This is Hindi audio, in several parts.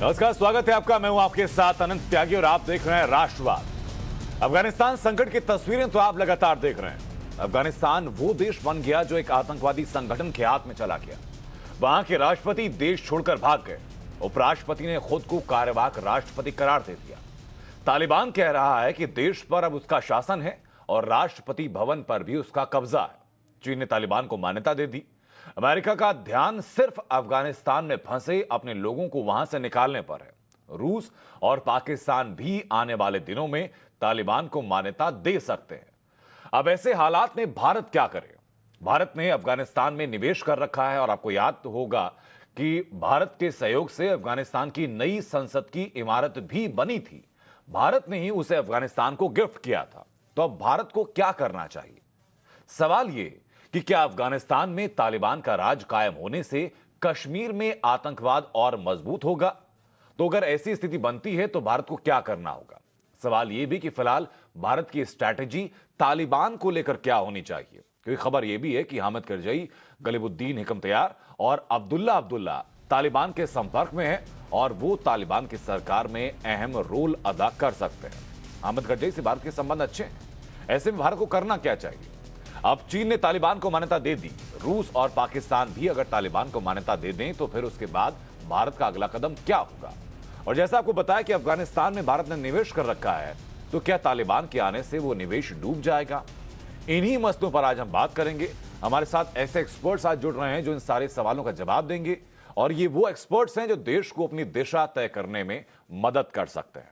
नमस्कार, स्वागत है आपका। मैं हूं आपके साथ अनंत त्यागी और आप देख रहे हैं राष्ट्रवाद। अफगानिस्तान संकट की तस्वीरें तो आप लगातार देख रहे हैं। अफगानिस्तान वो देश बन गया जो एक आतंकवादी संगठन के हाथ में चला गया। वहां के राष्ट्रपति देश छोड़कर भाग गए। उपराष्ट्रपति ने खुद को कार्यवाहक राष्ट्रपति करार दे दिया। तालिबान कह रहा है कि देश पर अब उसका शासन है और राष्ट्रपति भवन पर भी उसका कब्जा है। चीन ने तालिबान को मान्यता दे दी। अमेरिका का ध्यान सिर्फ अफगानिस्तान में फंसे अपने लोगों को वहां से निकालने पर है। रूस और पाकिस्तान भी आने वाले दिनों में तालिबान को मान्यता दे सकते हैं। अब ऐसे हालात में भारत क्या करे? भारत ने अफगानिस्तान में निवेश कर रखा है और आपको याद तो होगा कि भारत के सहयोग से अफगानिस्तान की नई संसद की इमारत भी बनी थी। भारत ने ही उसे अफगानिस्तान को गिफ्ट किया था। तो अब भारत को क्या करना चाहिए? सवाल यह कि क्या अफगानिस्तान में तालिबान का राज कायम होने से कश्मीर में आतंकवाद और मजबूत होगा? तो अगर ऐसी स्थिति बनती है तो भारत को क्या करना होगा? सवाल यह भी कि फिलहाल भारत की स्ट्रैटेजी तालिबान को लेकर क्या होनी चाहिए, क्योंकि खबर यह भी है कि हामिद करजई, गलीबुद्दीन हिकमतयार और अब्दुल्ला तालिबान के संपर्क में हैं और वो तालिबान की सरकार में अहम रोल अदा कर सकते हैं। हामिद करजई से भारत के संबंध अच्छे हैं। ऐसे में भारत को करना क्या चाहिए? अब चीन ने तालिबान को मान्यता दे दी। रूस और पाकिस्तान भी अगर तालिबान को मान्यता दे दें तो फिर उसके बाद भारत का अगला कदम क्या होगा? और जैसा आपको बताया कि अफगानिस्तान में भारत ने निवेश कर रखा है, तो क्या तालिबान के आने से वो निवेश डूब जाएगा? इन्हीं मसलों पर आज हम बात करेंगे। हमारे साथ ऐसे एक्सपर्ट्स आज जुड़ रहे हैं जो इन सारे सवालों का जवाब देंगे, और ये वो एक्सपर्ट्स हैं जो देश को अपनी दिशा तय करने में मदद कर सकते हैं।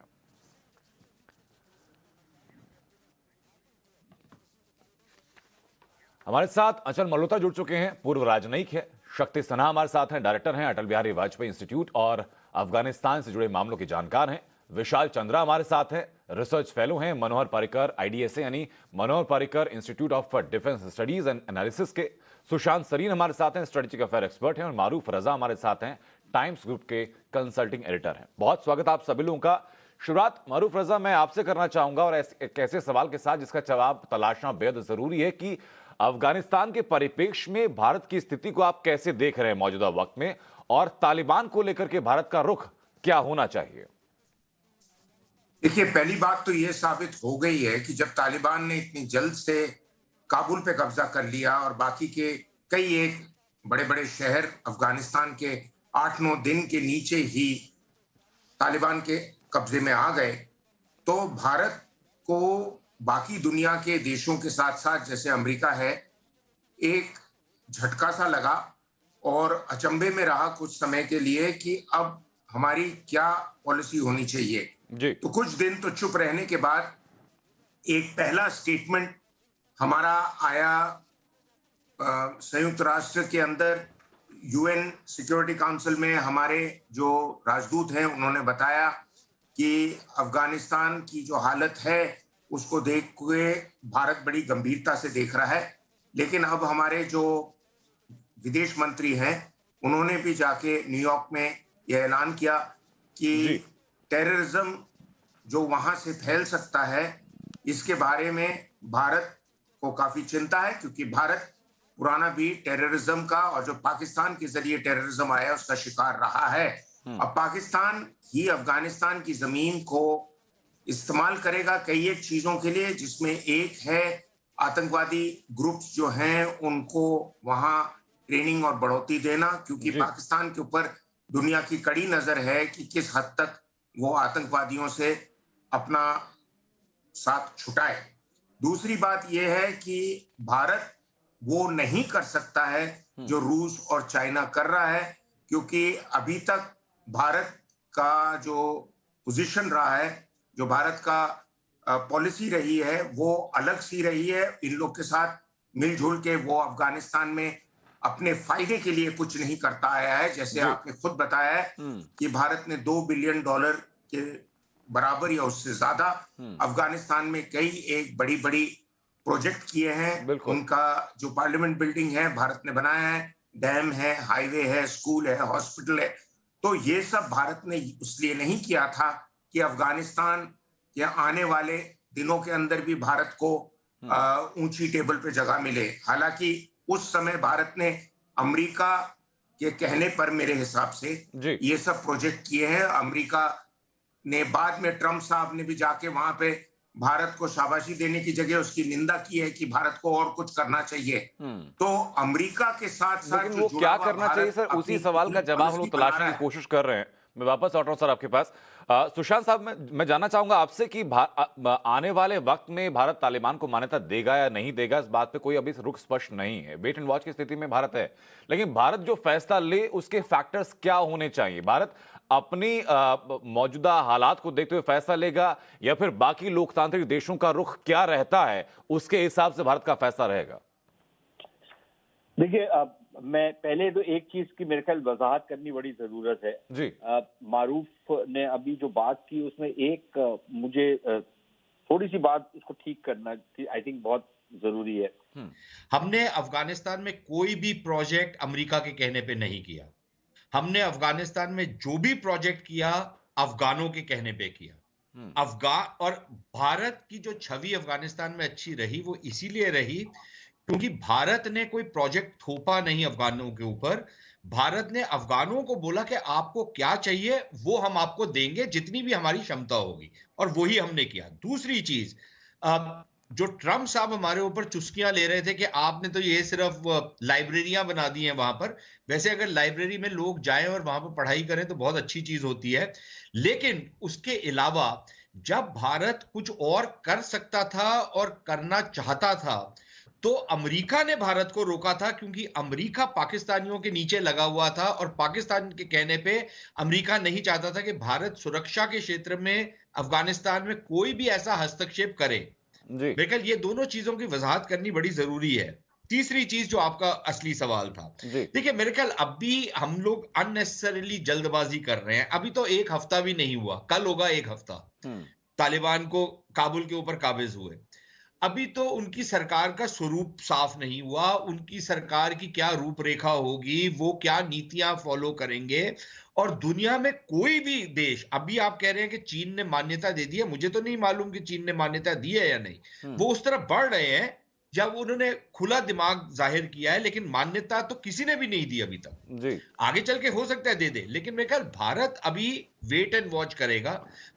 हमारे साथ अचल मल्होत्रा जुड़ चुके हैं, पूर्व राजनयिक है। शक्ति सिन्हा हमारे साथ हैं, डायरेक्टर हैं अटल बिहारी वाजपेयी इंस्टीट्यूट और अफगानिस्तान से जुड़े मामलों के जानकार हैं। विशाल चंद्रा हमारे साथ हैं, रिसर्च फेलो हैं मनोहर पर्रिकर आईडीएसए यानी Manohar Parrikar institute of defence studies and analysis के। सुशांत सरीन हमारे साथ हैं, स्ट्रेटेजिक अफेयर एक्सपर्ट हैं। और मारूफ रजा हमारे साथ हैं, टाइम्स ग्रुप के कंसल्टिंग एडिटर हैं। बहुत स्वागत आप सभी लोगों का। शुरुआत मारूफ रजा मैं आपसे करना चाहूंगा और एक ऐसे सवाल के साथ जिसका जवाब तलाशना बेहद जरूरी है कि अफगानिस्तान के परिप्रेक्ष्य में भारत की स्थिति को आप कैसे देख रहे हैं मौजूदा वक्त में, और तालिबान को लेकर के भारत का रुख क्या होना चाहिए? देखिए, पहली बात तो यह साबित हो गई है कि जब तालिबान ने इतनी जल्द से काबुल पे कब्जा कर लिया और बाकी के कई एक बड़े बड़े शहर अफगानिस्तान के 8-9 दिन के नीचे ही तालिबान के कब्जे में आ गए, तो भारत को बाकी दुनिया के देशों के साथ साथ जैसे अमेरिका है, एक झटका सा लगा और अचंभे में रहा कुछ समय के लिए कि अब हमारी क्या पॉलिसी होनी चाहिए जी। तो कुछ दिन तो चुप रहने के बाद एक पहला स्टेटमेंट हमारा आया संयुक्त राष्ट्र के अंदर, यूएन सिक्योरिटी काउंसिल में हमारे जो राजदूत हैं उन्होंने बताया कि अफगानिस्तान की जो हालत है उसको देख के भारत बड़ी गंभीरता से देख रहा है। लेकिन अब हमारे जो विदेश मंत्री हैं उन्होंने भी जाके न्यूयॉर्क में यह ऐलान किया कि टेररिज्म जो वहां से फैल सकता है इसके बारे में भारत को काफी चिंता है, क्योंकि भारत पुराना भी टेररिज्म का और जो पाकिस्तान के जरिए टेररिज्म आया उसका शिकार रहा है। अब पाकिस्तान ही अफगानिस्तान की जमीन को इस्तेमाल करेगा कई एक चीजों के लिए, जिसमें एक है आतंकवादी ग्रुप्स जो हैं उनको वहां ट्रेनिंग और बढ़ोतरी देना, क्योंकि पाकिस्तान के ऊपर दुनिया की कड़ी नजर है कि किस हद तक वो आतंकवादियों से अपना साथ छुटाए। दूसरी बात यह है कि भारत वो नहीं कर सकता है जो रूस और चाइना कर रहा है, क्योंकि अभी तक भारत का जो पोजीशन रहा है, जो भारत का पॉलिसी रही है वो अलग सी रही है। इन लोग के साथ मिलजुल के वो अफगानिस्तान में अपने फायदे के लिए कुछ नहीं करता आया है। जैसे आपने खुद बताया है कि भारत ने $2 बिलियन के बराबर या उससे ज्यादा अफगानिस्तान में कई एक बड़ी बड़ी प्रोजेक्ट किए हैं। उनका जो पार्लियामेंट बिल्डिंग है भारत ने बनाया है, डैम है, हाईवे है, स्कूल है, हॉस्पिटल है। तो ये सब भारत ने इसलिए नहीं किया था कि अफगानिस्तान के आने वाले दिनों के अंदर भी भारत को ऊंची टेबल पे जगह मिले। हालांकि उस समय भारत ने अमेरिका के कहने पर मेरे हिसाब से जी। ये सब प्रोजेक्ट किए हैं। अमेरिका ने बाद में ट्रम्प साहब ने भी जाके वहां पे भारत को शाबाशी देने की जगह उसकी निंदा की है कि भारत को और कुछ करना चाहिए। हम्म। तो अमेरिका के साथ साथ लेकिन जो वो जुड़ा क्या हुआ करना चाहिए भारत सर, उसी अपनी सवाल का जवाब हम पॉलिसी लोग बना तलाशने रहा की है। कोशिश कर रहे हैं। मैं वापस लौट रहा हूं सर आपके पास। सुशांत साहब, मैं जानना चाहूंगा आपसे कि आने वाले वक्त में भारत तालिबान को मान्यता देगा या नहीं देगा, इस बात पे कोई अभी रुख स्पष्ट नहीं है। वेट एंड वॉच की स्थिति में भारत है। लेकिन भारत जो फैसला ले उसके फैक्टर्स क्या होने चाहिए? भारत अपनी मौजूदा हालात को देखते हुए फैसला लेगा या फिर बाकी लोकतांत्रिक देशों का रुख क्या रहता है उसके हिसाब से भारत का फैसला रहेगा? देखिए, मैं पहले तो एक चीज की मेरे ख्याल वजाहत करनी बड़ी जरूरत है। जी। मारूफ ने अभी जो बात की उसमें एक मुझे थोड़ी सी बात उसको ठीक करना आई थिंक बहुत जरूरी है। हमने अफगानिस्तान में कोई भी प्रोजेक्ट अमेरिका के कहने पे नहीं किया। हमने अफगानिस्तान में जो भी प्रोजेक्ट किया अफगानों के कहने पे किया। अफगान और भारत की जो छवि अफगानिस्तान में अच्छी रही वो इसीलिए रही क्योंकि भारत ने कोई प्रोजेक्ट थोपा नहीं अफगानों के ऊपर। भारत ने अफगानों को बोला कि आपको क्या चाहिए वो हम आपको देंगे जितनी भी हमारी क्षमता होगी, और वही हमने किया। दूसरी चीज, जो ट्रम्प साहब हमारे ऊपर चुस्कियां ले रहे थे कि आपने तो ये सिर्फ लाइब्रेरियां बना दी हैं वहां पर। वैसे अगर लाइब्रेरी में लोग जाएं और वहां पर पढ़ाई करें तो बहुत अच्छी चीज होती है, लेकिन उसके अलावा जब भारत कुछ और कर सकता था और करना चाहता था तो अमेरिका ने भारत को रोका था, क्योंकि अमेरिका पाकिस्तानियों के नीचे लगा हुआ था और पाकिस्तान के कहने पे अमेरिका नहीं चाहता था कि भारत सुरक्षा के क्षेत्र में अफगानिस्तान में कोई भी ऐसा हस्तक्षेप करे। जी। मेरे ख्याल ये दोनों चीजों की वजाहत करनी बड़ी जरूरी है। तीसरी चीज जो आपका असली सवाल था, जी। देखिए मेरे ख्याल अभी हम लोग अननेसेसरीली जल्दबाजी कर रहे हैं। अभी तो एक हफ्ता भी नहीं हुआ, कल होगा एक हफ्ता तालिबान को काबुल के ऊपर काबिज हुए। अभी तो उनकी सरकार का स्वरूप साफ नहीं हुआ, उनकी सरकार की क्या रूपरेखा होगी, वो क्या नीतियां फॉलो करेंगे। और दुनिया में कोई भी देश, अभी आप कह रहे हैं कि चीन ने मान्यता दे दी है, मुझे तो नहीं मालूम कि चीन ने मान्यता दी है या नहीं। वो उस तरफ बढ़ रहे हैं जब उन्होंने खुला दिमाग जाहिर किया है, लेकिन मान्यता तो किसी ने भी नहीं दी अभी तक। जी। आगे चल के हो सकता है दे दे, लेकिन मेरे ख्याल भारत अभी वेट एंड वॉच करेगा।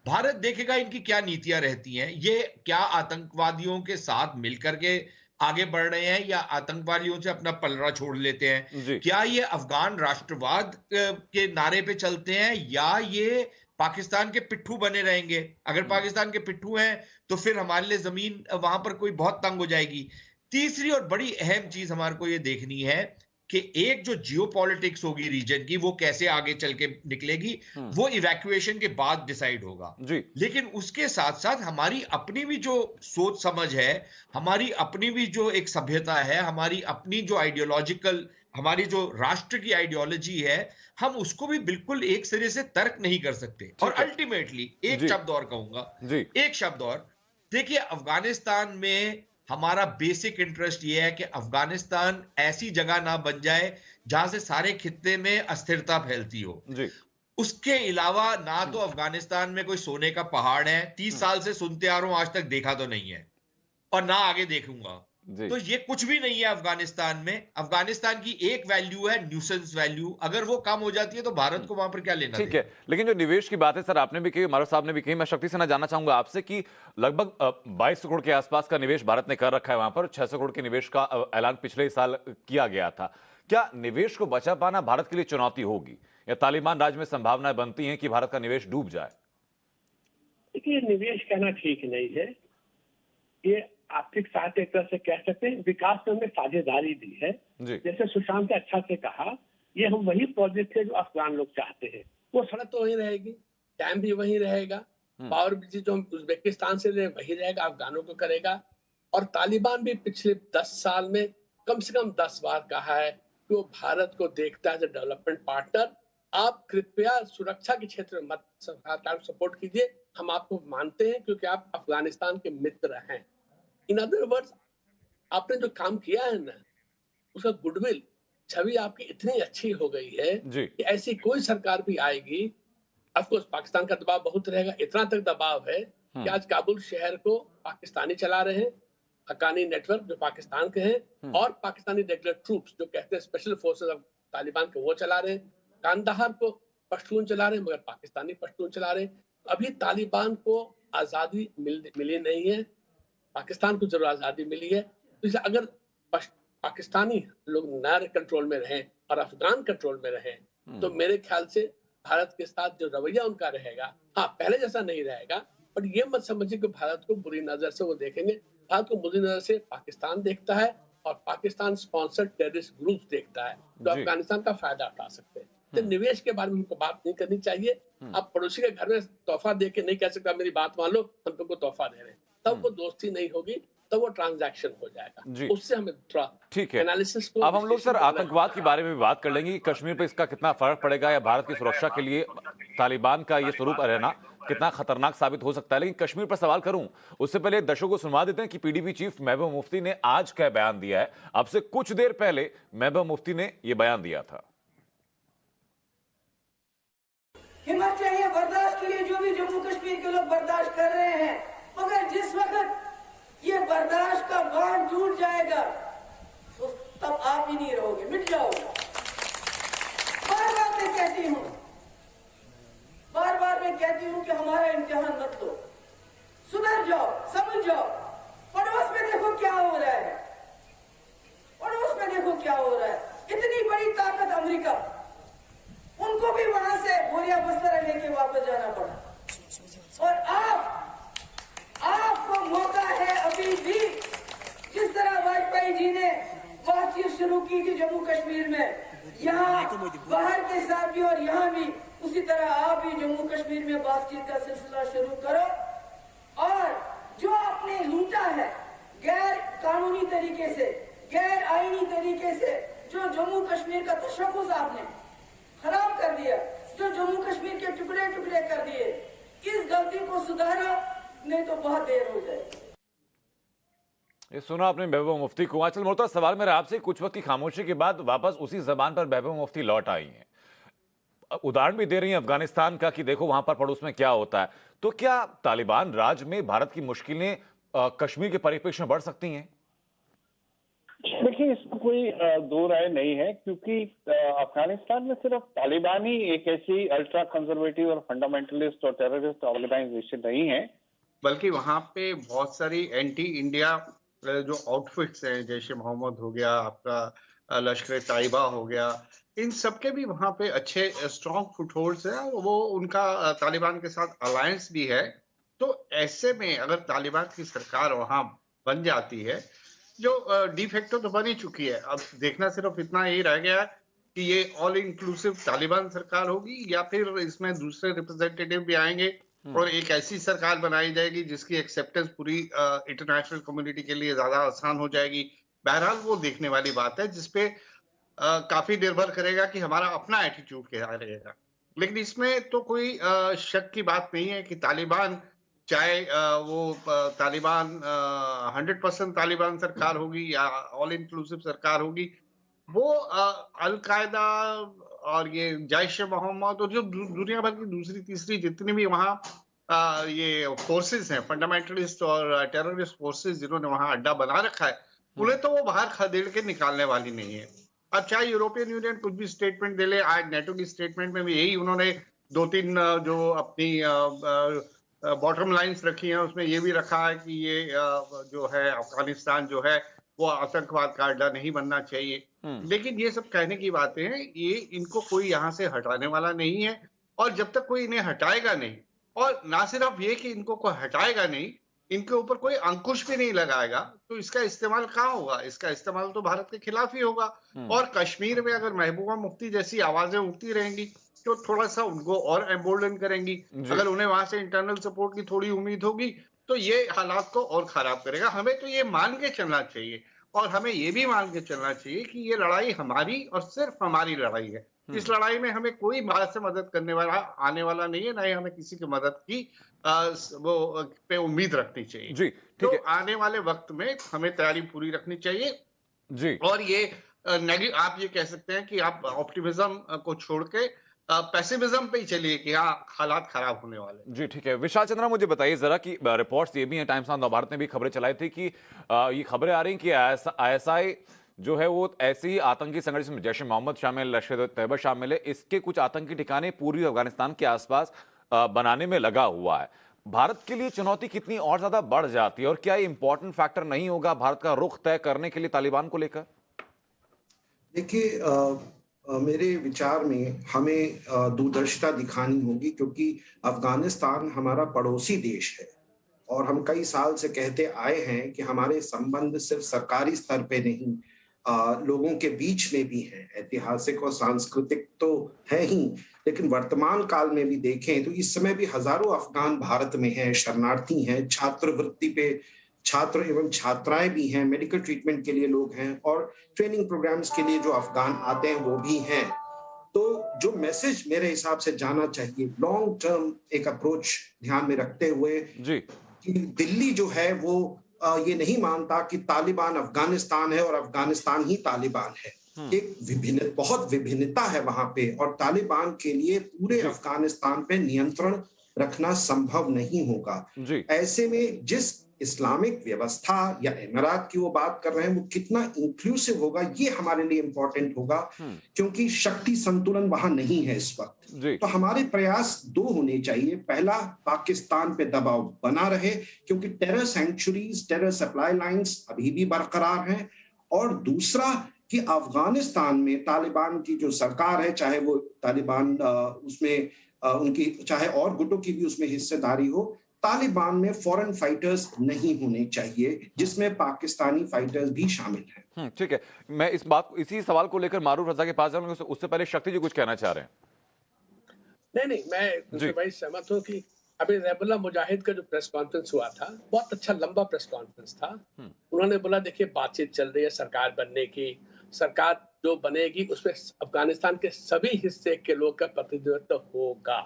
भारत देखेगा इनकी क्या नीतियां रहती हैं, ये क्या आतंकवादियों के साथ मिलकर के आगे बढ़ रहे हैं या आतंकवादियों से अपना पलड़ा छोड़ लेते हैं। जी। क्या ये अफगान राष्ट्रवाद के नारे पे चलते हैं या ये पाकिस्तान के पिट्ठू बने रहेंगे। अगर पाकिस्तान के पिट्ठू हैं तो फिर हमारे लिए जमीन वहां पर कोई बहुत तंग हो जाएगी। तीसरी और बड़ी अहम चीज हमारे को ये देखनी है कि एक जो जियोपॉलिटिक्स होगी रीजन की, वो कैसे आगे चल के निकलेगी, वो इवैक्यूएशन के बाद डिसाइड होगा। जी। लेकिन उसके साथ साथ हमारी अपनी भी जो सोच समझ है, हमारी अपनी भी जो एक सभ्यता है, हमारी अपनी जो आइडियोलॉजिकल, हमारी जो राष्ट्र की आइडियोलॉजी है, हम उसको भी बिल्कुल एक सिरे से तर्क नहीं कर सकते। और अल्टीमेटली एक जी। शब्द और कहूंगा, जी। एक शब्द और, देखिए अफगानिस्तान में हमारा बेसिक इंटरेस्ट ये है कि अफगानिस्तान ऐसी जगह ना बन जाए जहां से सारे खित्ते में अस्थिरता फैलती हो। जी। उसके अलावा ना तो अफगानिस्तान में कोई सोने का पहाड़ है, 30 साल से सुनते आ रहा हूं, आज तक देखा तो नहीं है और ना आगे देखूंगा। जी। तो ये कुछ भी नहीं है अफगानिस्तान में। अफगानिस्तान की एक वैल्यू है न्यूसेंस वैल्यू, अगर वो कम हो जाती है तो भारत को वहां पर क्या लेना। ठीक है, लेकिन जो निवेश की बात है सर, आपने भी कही, मारो साहब ने भी कही, मैं शक्ति से ना जानना चाहूंगा आपसे कि लगभग 22 करोड़ के आसपास का निवेश भारत ने कर रखा है वहां पर। 600 करोड़ के निवेश का ऐलान पिछले साल किया गया था। क्या निवेश को बचा पाना भारत के लिए चुनौती होगी या तालिबान राज में संभावनाएं बनती हैं कि भारत का निवेश डूब जाए? देखिए, निवेश कहना ठीक नहीं है। ये आर्थिक सहायता एक तरह से कह सकते हैं, विकास में हमें साझेदारी दी है। जैसे सुशांत ने अच्छा से कहा, ये हम वही प्रोजेक्ट है जो अफगान लोग चाहते हैं। वो सड़क तो वहीं रहेगी, डैम भी वहीं रहेगा, पावर बिजली जो हम उज्बेकिस्तान से ले वही रहेगा, अफगानों को करेगा। और तालिबान भी पिछले 10 साल में कम से कम 10 बार कहा है कि वो भारत को देखता है एज ए डेवलपमेंट पार्टनर। आप कृपया सुरक्षा के क्षेत्र में मत सरकार को सपोर्ट कीजिए, हम आपको मानते हैं क्योंकि आप अफगानिस्तान के मित्र हैं। इन अदर वर्ड्स, आपने जो काम किया है ना, उसका गुडविल, छवि आपकी इतनी अच्छी हो गई है कि ऐसी कोई सरकार भी आएगी, ऑफकोर्स पाकिस्तान का दबाव बहुत रहेगा, इतना तक दबाव है कि आज काबुल शहर को पाकिस्तानी चला रहे हैं, हक्कानी नेटवर्क जो पाकिस्तान के हैं, और पाकिस्तानी रेगुलर ट्रूप्स जो कहते हैं स्पेशल फोर्सेस ऑफ तालिबान को वो चला रहे हैं, कांदाहार को पश्तून चला रहे हैं, मगर पाकिस्तानी पश्तून चला रहे हैं। अभी तालिबान को आजादी मिली नहीं है, पाकिस्तान को जरूर आजादी मिली है। तो इसलिए अगर पाकिस्तानी लोग नए कंट्रोल में रहें और अफगान कंट्रोल में रहें तो मेरे ख्याल से भारत के साथ जो रवैया उनका रहेगा, हाँ पहले जैसा नहीं रहेगा, पर ये मत समझिए कि भारत को बुरी नजर से वो देखेंगे। भारत को बुरी नजर से पाकिस्तान देखता है और पाकिस्तान स्पॉन्सर्ड टेररिस्ट ग्रुप देखता है, तो अफगानिस्तान का फायदा उठा सकते हैं। तो निवेश के बारे में हमको बात नहीं करनी चाहिए। आप पड़ोसी के घर में तोहफा दे के नहीं कह सकता मेरी बात मान लो, हम तुमको तोहफा दे रहे हैं, तब वो दोस्ती नहीं होगी, तब वो ट्रांजैक्शन हो जाएगा। उससे हमें थोड़ा ठीक है। एनालिसिस को अब हम लोग सर आतंकवाद के बारे में भी बात कर लेंगे कि कश्मीर पे इसका कितना फर्क पड़ेगा या भारत की सुरक्षा के लिए तालिबान का ये स्वरूप रहना कितना खतरनाक साबित हो सकता है। लेकिन कश्मीर पर सवाल करूं उससे पहले दर्शकों को सुनवा देते हैं कि पीडीपी चीफ महबूबा मुफ्ती ने आज क्या बयान दिया है। अब से कुछ देर पहले महबूबा मुफ्ती ने यह बयान दिया था। हिम्मत चाहिए बर्दाश्त के लिए जो भी जम्मू कश्मीर के लोग बर्दाश्त कर रहे हैं, मगर जिस वक्त ये बर्दाश्त का बांध टूट जाएगा तो तब आप ही नहीं रहोगे, मिट जाओगे। बार बार मैं कहती हूँ, बार बार मैं कहती हूँ कि हमारा इम्तिहान मत लो, सुधर जाओ, समझ जाओ। पड़ोस में देखो क्या हो रहा है, पड़ोस में देखो क्या हो रहा है। इतनी बड़ी ताकत अमेरिका, उनको भी वहां से बोरिया बस्तर लेके वापस जाना पड़ा। और आपको मौका है अभी भी, जिस तरह वाजपेयी जी ने बातचीत शुरू की थी जम्मू कश्मीर में, यहाँ बाहर के साथ भी और यहाँ भी उसी तरह आप भी जम्मू कश्मीर में बातचीत का सिलसिला शुरू करो। और जो आपने लूटा है गैर कानूनी तरीके से, गैर आईनी तरीके से, जो जम्मू कश्मीर का तशक्कुस आपने खराब कर दिया, जो जम्मू कश्मीर के टुकड़े टुकड़े कर दिए, इस गलती को सुधारो, नहीं तो बहुत देर हो जाएगी। ये सुना आपने महबूबा मुफ्ती को। आंचल मोहतरम, सवाल मेरा आपसे, कुछ वक्त की खामोशी के बाद वापस उसी जबान पर महबूबा मुफ्ती लौट आई हैं, उदाहरण भी दे रही हैं अफगानिस्तान का कि देखो वहां पर पड़ोस में क्या होता है। तो क्या तालिबान राज में भारत की मुश्किलें कश्मीर के परिप्रेक्ष्य में बढ़ सकती हैं? देखिए, इसमें कोई दो राय नहीं है, क्योंकि अफगानिस्तान में सिर्फ तालिबान ही एक ऐसी अल्ट्रा कंजर्वेटिव और फंडामेंटलिस्ट और टेररिस्ट ऑर्गेनाइजेशन नहीं है, बल्कि वहां पे बहुत सारी एंटी इंडिया जो आउटफिट्स हैं, जैसे मोहम्मद हो गया, आपका लश्कर ताइबा हो गया, इन सबके भी वहां पे अच्छे स्ट्रॉन्ग फुटहोल्ड्स हैं। वो उनका तालिबान के साथ अलायंस भी है। तो ऐसे में अगर तालिबान की सरकार वहां बन जाती है, जो डिफेक्टो तो बन ही चुकी है, अब देखना सिर्फ इतना ही रह गया है कि ये ऑल इंक्लूसिव तालिबान सरकार होगी या फिर इसमें दूसरे रिप्रेजेंटेटिव भी आएंगे और एक ऐसी सरकार बनाई जाएगी जिसकी एक्सेप्टेंस पूरी इंटरनेशनल कम्युनिटी के लिए ज्यादा आसान हो जाएगी। बहरहाल वो देखने वाली बात है, जिसपे काफी निर्भर करेगा कि हमारा अपना एटीट्यूड क्या रहेगा। लेकिन इसमें तो कोई शक की बात नहीं है कि तालिबान, चाहे वो तालिबान 100% तालिबान सरकार होगी या ऑल इंक्लूसिव सरकार होगी, वो अल-कायदा और ये जैश ए मोहम्मद और जो दुनिया भर की दूसरी तीसरी जितनी भी वहाँ ये फोर्सेस हैं, फंडामेंटलिस्ट और टेररिस्ट फोर्सेस जिन्होंने वहाँ अड्डा बना रखा है, उन्हें तो वो बाहर खदेड़ के निकालने वाली नहीं है। अब चाहे यूरोपियन यूनियन कुछ भी स्टेटमेंट दे ले, आज नेटो की स्टेटमेंट में भी यही उन्होंने 2-3 जो अपनी बॉटम लाइंस रखी हैं, उसमें ये भी रखा है कि ये जो है अफगानिस्तान जो है वो आतंकवाद का अड्डा नहीं बनना चाहिए। लेकिन ये सब कहने की बातें हैं, ये इनको कोई यहाँ से हटाने वाला नहीं है। और जब तक कोई इन्हें हटाएगा नहीं, और ना सिर्फ ये कि इनको कोई हटाएगा नहीं, इनके ऊपर कोई अंकुश भी नहीं लगाएगा, तो इसका इस्तेमाल कहाँ होगा? इसका इस्तेमाल तो भारत के खिलाफ ही होगा। और कश्मीर में अगर महबूबा मुफ्ती जैसी आवाजें उठती रहेंगी तो थोड़ा सा उनको और एम्बोल्डन करेंगी। अगर उन्हें वहां से इंटरनल सपोर्ट की थोड़ी उम्मीद होगी तो ये हालात को और खराब करेगा। हमें तो ये मान के चलना चाहिए, और हमें ये भी मान के चलना चाहिए कि ये लड़ाई हमारी और सिर्फ हमारी लड़ाई है। इस लड़ाई में हमें कोई बाहर से मदद करने वाला आने वाला नहीं है, ना ही हमें किसी की मदद की वो पे उम्मीद रखनी चाहिए जी। तो आने वाले वक्त में हमें तैयारी पूरी रखनी चाहिए जी। और ये आप ये कह सकते हैं कि आप ऑप्टिमिज्म को छोड़ के पेसिमिज्म पे ही चलिए कि हाँ हालात खराब होने वाले जी। ठीक है, विशाल चंद्रा, मुझे बताइए जरा कि रिपोर्ट्स ये भी हैं, टाइम्स ऑफ नवभारत ने भी खबरें चलाई थी कि ये खबरें आ रही कि ISI जो है वो ऐसे ही आतंकी संगठन जिसमें जैश ए मोहम्मद शामिल, लश्कर तैयबा शामिल है, इसके कुछ आतंकी ठिकाने पूर्वी अफगानिस्तान के आसपास बनाने में लगा हुआ है। भारत के लिए चुनौती कितनी और ज्यादा बढ़ जाती है और क्या ये इंपॉर्टेंट फैक्टर नहीं होगा भारत का रुख तय करने के लिए तालिबान को लेकर? देखिए, मेरे विचार में हमें दूरदर्शिता दिखानी होगी, क्योंकि अफगानिस्तान हमारा पड़ोसी देश है और हम कई साल से कहते आए हैं कि हमारे संबंध सिर्फ सरकारी स्तर पे नहीं, लोगों के बीच में भी है। ऐतिहासिक और सांस्कृतिक तो है ही, लेकिन वर्तमान काल में भी देखें तो इस समय भी हजारों अफगान भारत में हैं, शरणार्थी हैं, छात्रवृत्ति पे छात्र एवं छात्राएं भी हैं, मेडिकल ट्रीटमेंट के लिए लोग हैं और ट्रेनिंग प्रोग्राम्स के लिए जो अफगान आते हैं वो भी हैं। तो जो मैसेज मेरे हिसाब से जाना चाहिए, लॉन्ग टर्म एक अप्रोच ध्यान में रखते हुए जी, कि दिल्ली जो है वो ये नहीं मानता कि तालिबान अफगानिस्तान है और अफगानिस्तान ही तालिबान है। एक बहुत विभिन्नता है वहां पे, और तालिबान के लिए पूरे अफगानिस्तान पे नियंत्रण रखना संभव नहीं होगा। ऐसे में जिस इस्लामिक व्यवस्था या इमारात की वो बात कर रहे हैं, वो कितना इंक्लूसिव होगा ये हमारे लिए इंपॉर्टेंट होगा, क्योंकि शक्ति संतुलन वहां नहीं है इस वक्त। तो हमारे प्रयास दो होने चाहिए। पहला, पाकिस्तान पे दबाव बना रहे, क्योंकि terror sanctuaries, terror supply lines अभी भी बरकरार हैं। और दूसरा कि अफगानिस्तान में तालिबान की जो सरकार है, चाहे वो तालिबान उसमें उनकी चाहे और गुटों की भी उसमें हिस्सेदारी हो, तालिबान में फॉरेन फाइटर्स नहीं होने चाहिए, जिसमें पाकिस्तानी फाइटर्स भी शामिल हैं। ठीक है, मैं इसी सवाल को लेकर मारूफ रजा के पास जाऊंगा, उससे पहले शक्ति जी कुछ कहना चाह रहे हैं। नहीं, मैं उनसे भाई सहमत हूँ कि अभी रहबुल्लाह मुजाहिद का जो प्रेस कॉन्फ्रेंस हुआ था, बहुत अच्छा लंबा प्रेस कॉन्फ्रेंस था। उन्होंने बोला देखिए बातचीत चल रही है सरकार बनने की, सरकार जो बनेगी उसमें अफगानिस्तान के सभी हिस्से के लोग का प्रतिनिधित्व होगा।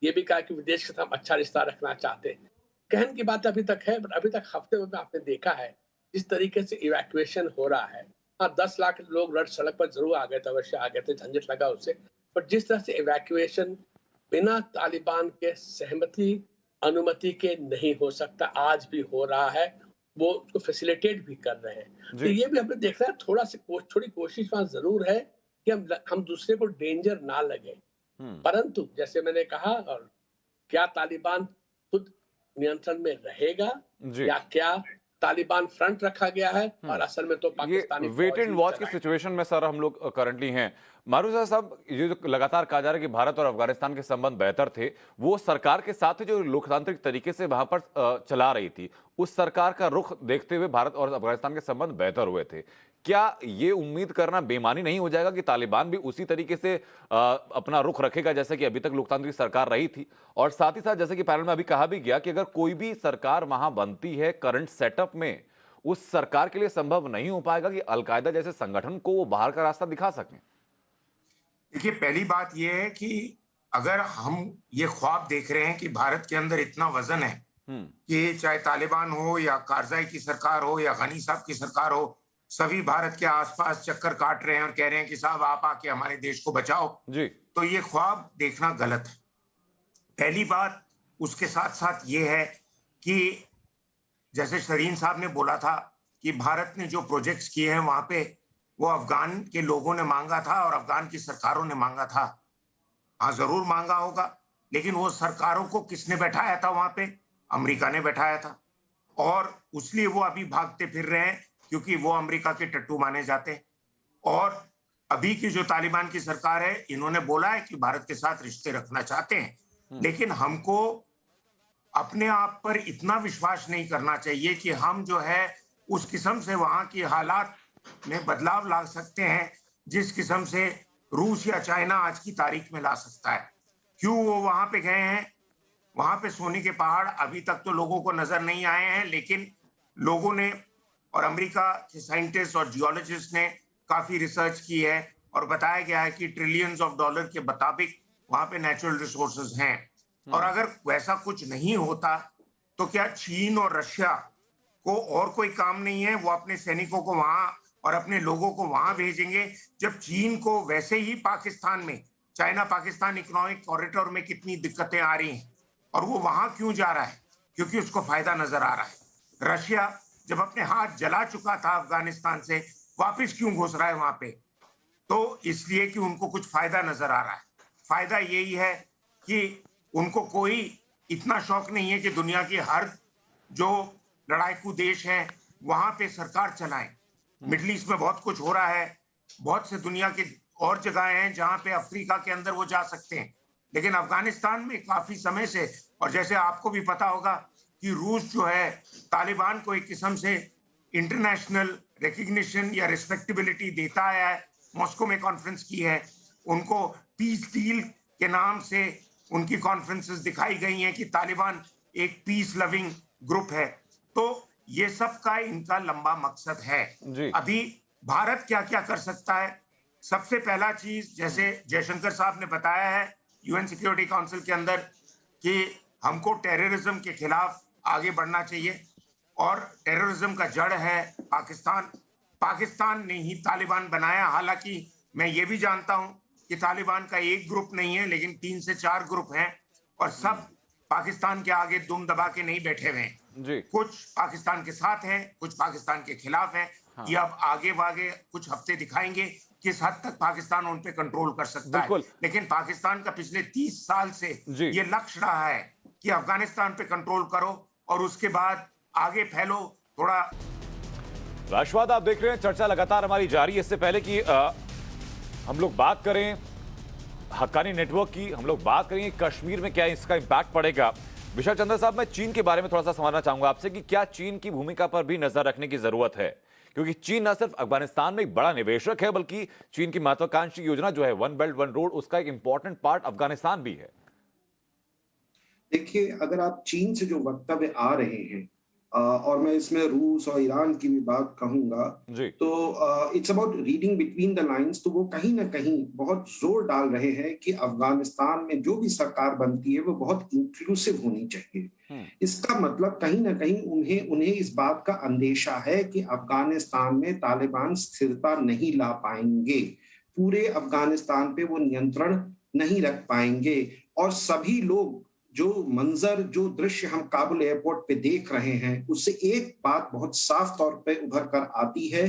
ये भी कहा कि विदेश के साथ अच्छा रिश्ता रखना चाहते हैं। कहने की बात अभी तक है, बट अभी तक हफ्ते में आपने देखा है जिस तरीके से इवैक्यूएशन हो रहा है। हाँ, 10 लाख लोग रट सड़क पर जरूर आ गए थे, अवश्य आ गए थे, झंझट लगा उससे, बट जिस तरह से इवैक्यूएशन बिना तालिबान के सहमति अनुमति के नहीं हो सकता, आज भी हो रहा है, वो उसको फैसिलिटेट भी कर रहे हैं। तो ये भी हमें देखना है, थोड़ी कोशिश वहां जरूर है कि हम दूसरे को डेंजर ना लगे। परंतु जैसे मैंने कहा, और क्या तालिबान खुद नियंत्रण में रहेगा या क्या तालिबान फ्रंट रखा गया है और असल में तो पाकिस्तानी वेट एंड वॉच की सिचुएशन में सर हम लोग करंटली हैं। मारूफ साहब, ये जो लगातार कहा जा रहा है कि भारत और अफगानिस्तान के संबंध बेहतर थे, वो सरकार के साथ जो लोकतांत्रिक तरीके से वहां पर चला रही थी, उस सरकार का रुख देखते हुए भारत और अफगानिस्तान के संबंध बेहतर हुए थे। क्या ये उम्मीद करना बेमानी नहीं हो जाएगा कि तालिबान भी उसी तरीके से अपना रुख रखेगा जैसे कि अभी तक लोकतांत्रिक सरकार रही थी? और साथ ही साथ जैसे कि पैनल में अभी कहा भी गया कि अगर कोई भी सरकार वहां बनती है करंट सेटअप में, उस सरकार के लिए संभव नहीं हो पाएगा कि अलकायदा जैसे संगठन को वो बाहर का रास्ता दिखा सकें। देखिए, पहली बात यह है कि अगर हम ये ख्वाब देख रहे हैं कि भारत के अंदर इतना वजन है कि चाहे तालिबान हो या कारजाई की सरकार हो या गनी साहब की सरकार हो, सभी भारत के आसपास चक्कर काट रहे हैं और कह रहे हैं कि साहब आप आके हमारे देश को बचाओ जी, तो ये ख्वाब देखना गलत है, पहली बात। उसके साथ साथ ये है कि जैसे शरीन साहब ने बोला था कि भारत ने जो प्रोजेक्ट्स किए हैं वहां पे वो अफगान के लोगों ने मांगा था और अफगान की सरकारों ने मांगा था। हाँ, जरूर मांगा होगा, लेकिन वो सरकारों को किसने बैठाया था वहां पे? अमेरिका ने बैठाया था, और इसलिए वो अभी भागते फिर रहे हैं क्योंकि वो अमेरिका के टट्टू माने जाते हैं। और अभी की जो तालिबान की सरकार है, इन्होंने बोला है कि भारत के साथ रिश्ते रखना चाहते हैं, लेकिन हमको अपने आप पर इतना विश्वास नहीं करना चाहिए कि हम जो है उस किस्म से वहां की हालात में बदलाव ला सकते हैं जिस किस्म से रूस या चाइना आज की तारीख में ला सकता है। क्यों वो वहां पे गए हैं? वहां पे सोने के पहाड़ अभी तक तो लोगों को नजर नहीं आए हैं, लेकिन लोगों ने और अमेरिका के साइंटिस्ट और जियोलॉजिस्ट ने काफी रिसर्च की है और बताया गया है कि ट्रिलियंस ऑफ डॉलर के मुताबिक वहां पे नेचुरल रिसोर्सेज हैं। और अगर वैसा कुछ नहीं होता तो क्या चीन और रशिया को और कोई काम नहीं है? वो अपने सैनिकों को वहां और अपने लोगों को वहां भेजेंगे, जब चीन को वैसे ही पाकिस्तान में, चाइना पाकिस्तान इकोनॉमिक कॉरिडोर में कितनी दिक्कतें आ रही हैं, और वो वहां क्यों जा रहा है? क्योंकि उसको फायदा नजर आ रहा है। रशिया जब अपने हाथ जला चुका था अफगानिस्तान से, वापस क्यों घुस रहा है वहां पे? तो इसलिए कि उनको कुछ फायदा नजर आ रहा है। फायदा यही है कि उनको कोई इतना शौक नहीं है कि दुनिया की हर जो लड़ाकू देश है वहां पे सरकार चलाएं। मिडिल ईस्ट में बहुत कुछ हो रहा है, बहुत से दुनिया के और जगह हैं जहां पे अफ्रीका के अंदर वो जा सकते हैं, लेकिन अफगानिस्तान में काफी समय से, और जैसे आपको भी पता होगा कि रूस जो है तालिबान को एक किस्म से इंटरनेशनल रिकग्निशन या रिस्पेक्टेबिलिटी देता आया है। मॉस्को में कॉन्फ्रेंस की है, उनको पीस डील के नाम से उनकी कॉन्फ्रेंसेस दिखाई गई हैं कि तालिबान एक पीस लविंग ग्रुप है। तो ये सब का इनका लंबा मकसद है। अभी भारत क्या क्या कर सकता है? सबसे पहला चीज, जैसे जयशंकर साहब ने बताया है यूएन सिक्योरिटी काउंसिल के अंदर, कि हमको टेररिज्म के खिलाफ आगे बढ़ना चाहिए, और टेररिज्म का जड़ है पाकिस्तान। पाकिस्तान ने ही तालिबान बनाया। हालांकि मैं ये भी जानता हूं कि तालिबान का एक ग्रुप नहीं है, लेकिन 3 से 4 ग्रुप हैं, और सब पाकिस्तान के आगे दुम दबा के नहीं बैठे हुए हैं। कुछ पाकिस्तान के साथ हैं, कुछ पाकिस्तान के खिलाफ हैं। ये अब आगे वागे कुछ हफ्ते दिखाएंगे किस हद तक पाकिस्तान उन पे कंट्रोल कर सकता है। लेकिन पाकिस्तान का पिछले 30 साल से ये लक्ष्य रहा है कि अफगानिस्तान पे कंट्रोल करो और उसके बाद आगे फैलो थोड़ा। राष्ट्रवाद आप देख रहे हैं, चर्चा लगातार हमारी जारी है। इससे पहले कि हम लोग बात करें हक्कानी नेटवर्क की, हम लोग बात करेंगे कश्मीर में क्या इसका इंपैक्ट पड़ेगा। विशाल चंद्र साहब, मैं चीन के बारे में थोड़ा सा समझना चाहूंगा आपसे कि क्या चीन की भूमिका पर भी नजर रखने की जरूरत है, क्योंकि चीन न सिर्फ अफगानिस्तान में एक बड़ा निवेशक है, बल्कि चीन की महत्वाकांक्षी योजना जो है वन बेल्ट वन रोड, उसका एक इंपॉर्टेंट पार्ट अफगानिस्तान भी है। देखिए, अगर आप चीन से जो वक्तव्य आ रहे हैं, और मैं इसमें रूस और ईरान की भी बात कहूंगा, तो it's about reading between the lines. तो वो कहीं ना कहीं बहुत जोर डाल रहे हैं कि अफगानिस्तान में जो भी सरकार बनती है वो बहुत इंक्लूसिव होनी चाहिए। इसका मतलब कहीं ना कहीं उन्हें इस बात का अंदेशा है कि अफगानिस्तान में तालिबान स्थिरता नहीं ला पाएंगे, पूरे अफगानिस्तान पे वो नियंत्रण नहीं रख पाएंगे। और सभी लोग जो दृश्य हम काबुल एयरपोर्ट पे देख रहे हैं, उससे एक बात बहुत साफ तौर पे उभर कर आती है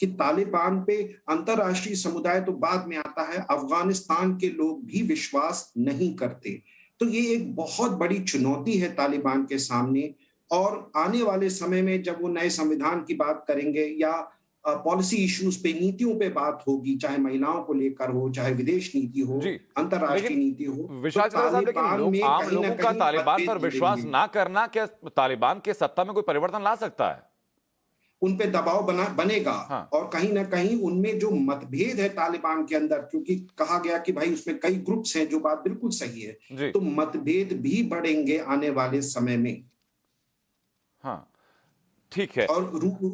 कि तालिबान पे अंतरराष्ट्रीय समुदाय तो बाद में आता है, अफगानिस्तान के लोग भी विश्वास नहीं करते। तो ये एक बहुत बड़ी चुनौती है तालिबान के सामने। और आने वाले समय में जब वो नए संविधान की बात करेंगे या पॉलिसी इश्यूज पे, नीतियों पे बात होगी, चाहे महिलाओं को लेकर हो, चाहे विदेश नीति हो, अंतरराष्ट्रीय नीति हो, विशाल चंद्र साहब, लेकिन आम लोगों का तालिबान पर विश्वास ना करना क्या तालिबान के सत्ता में कोई परिवर्तन ला सकता है? उन पे दबाव बनेगा। और कहीं ना कहीं उनमें जो मतभेद है तालिबान के अंदर, क्योंकि कहा गया कि भाई उसमें कई ग्रुप्स हैं, जो बात बिल्कुल सही है, तो मतभेद भी बढ़ेंगे आने वाले समय में। ठीक है। और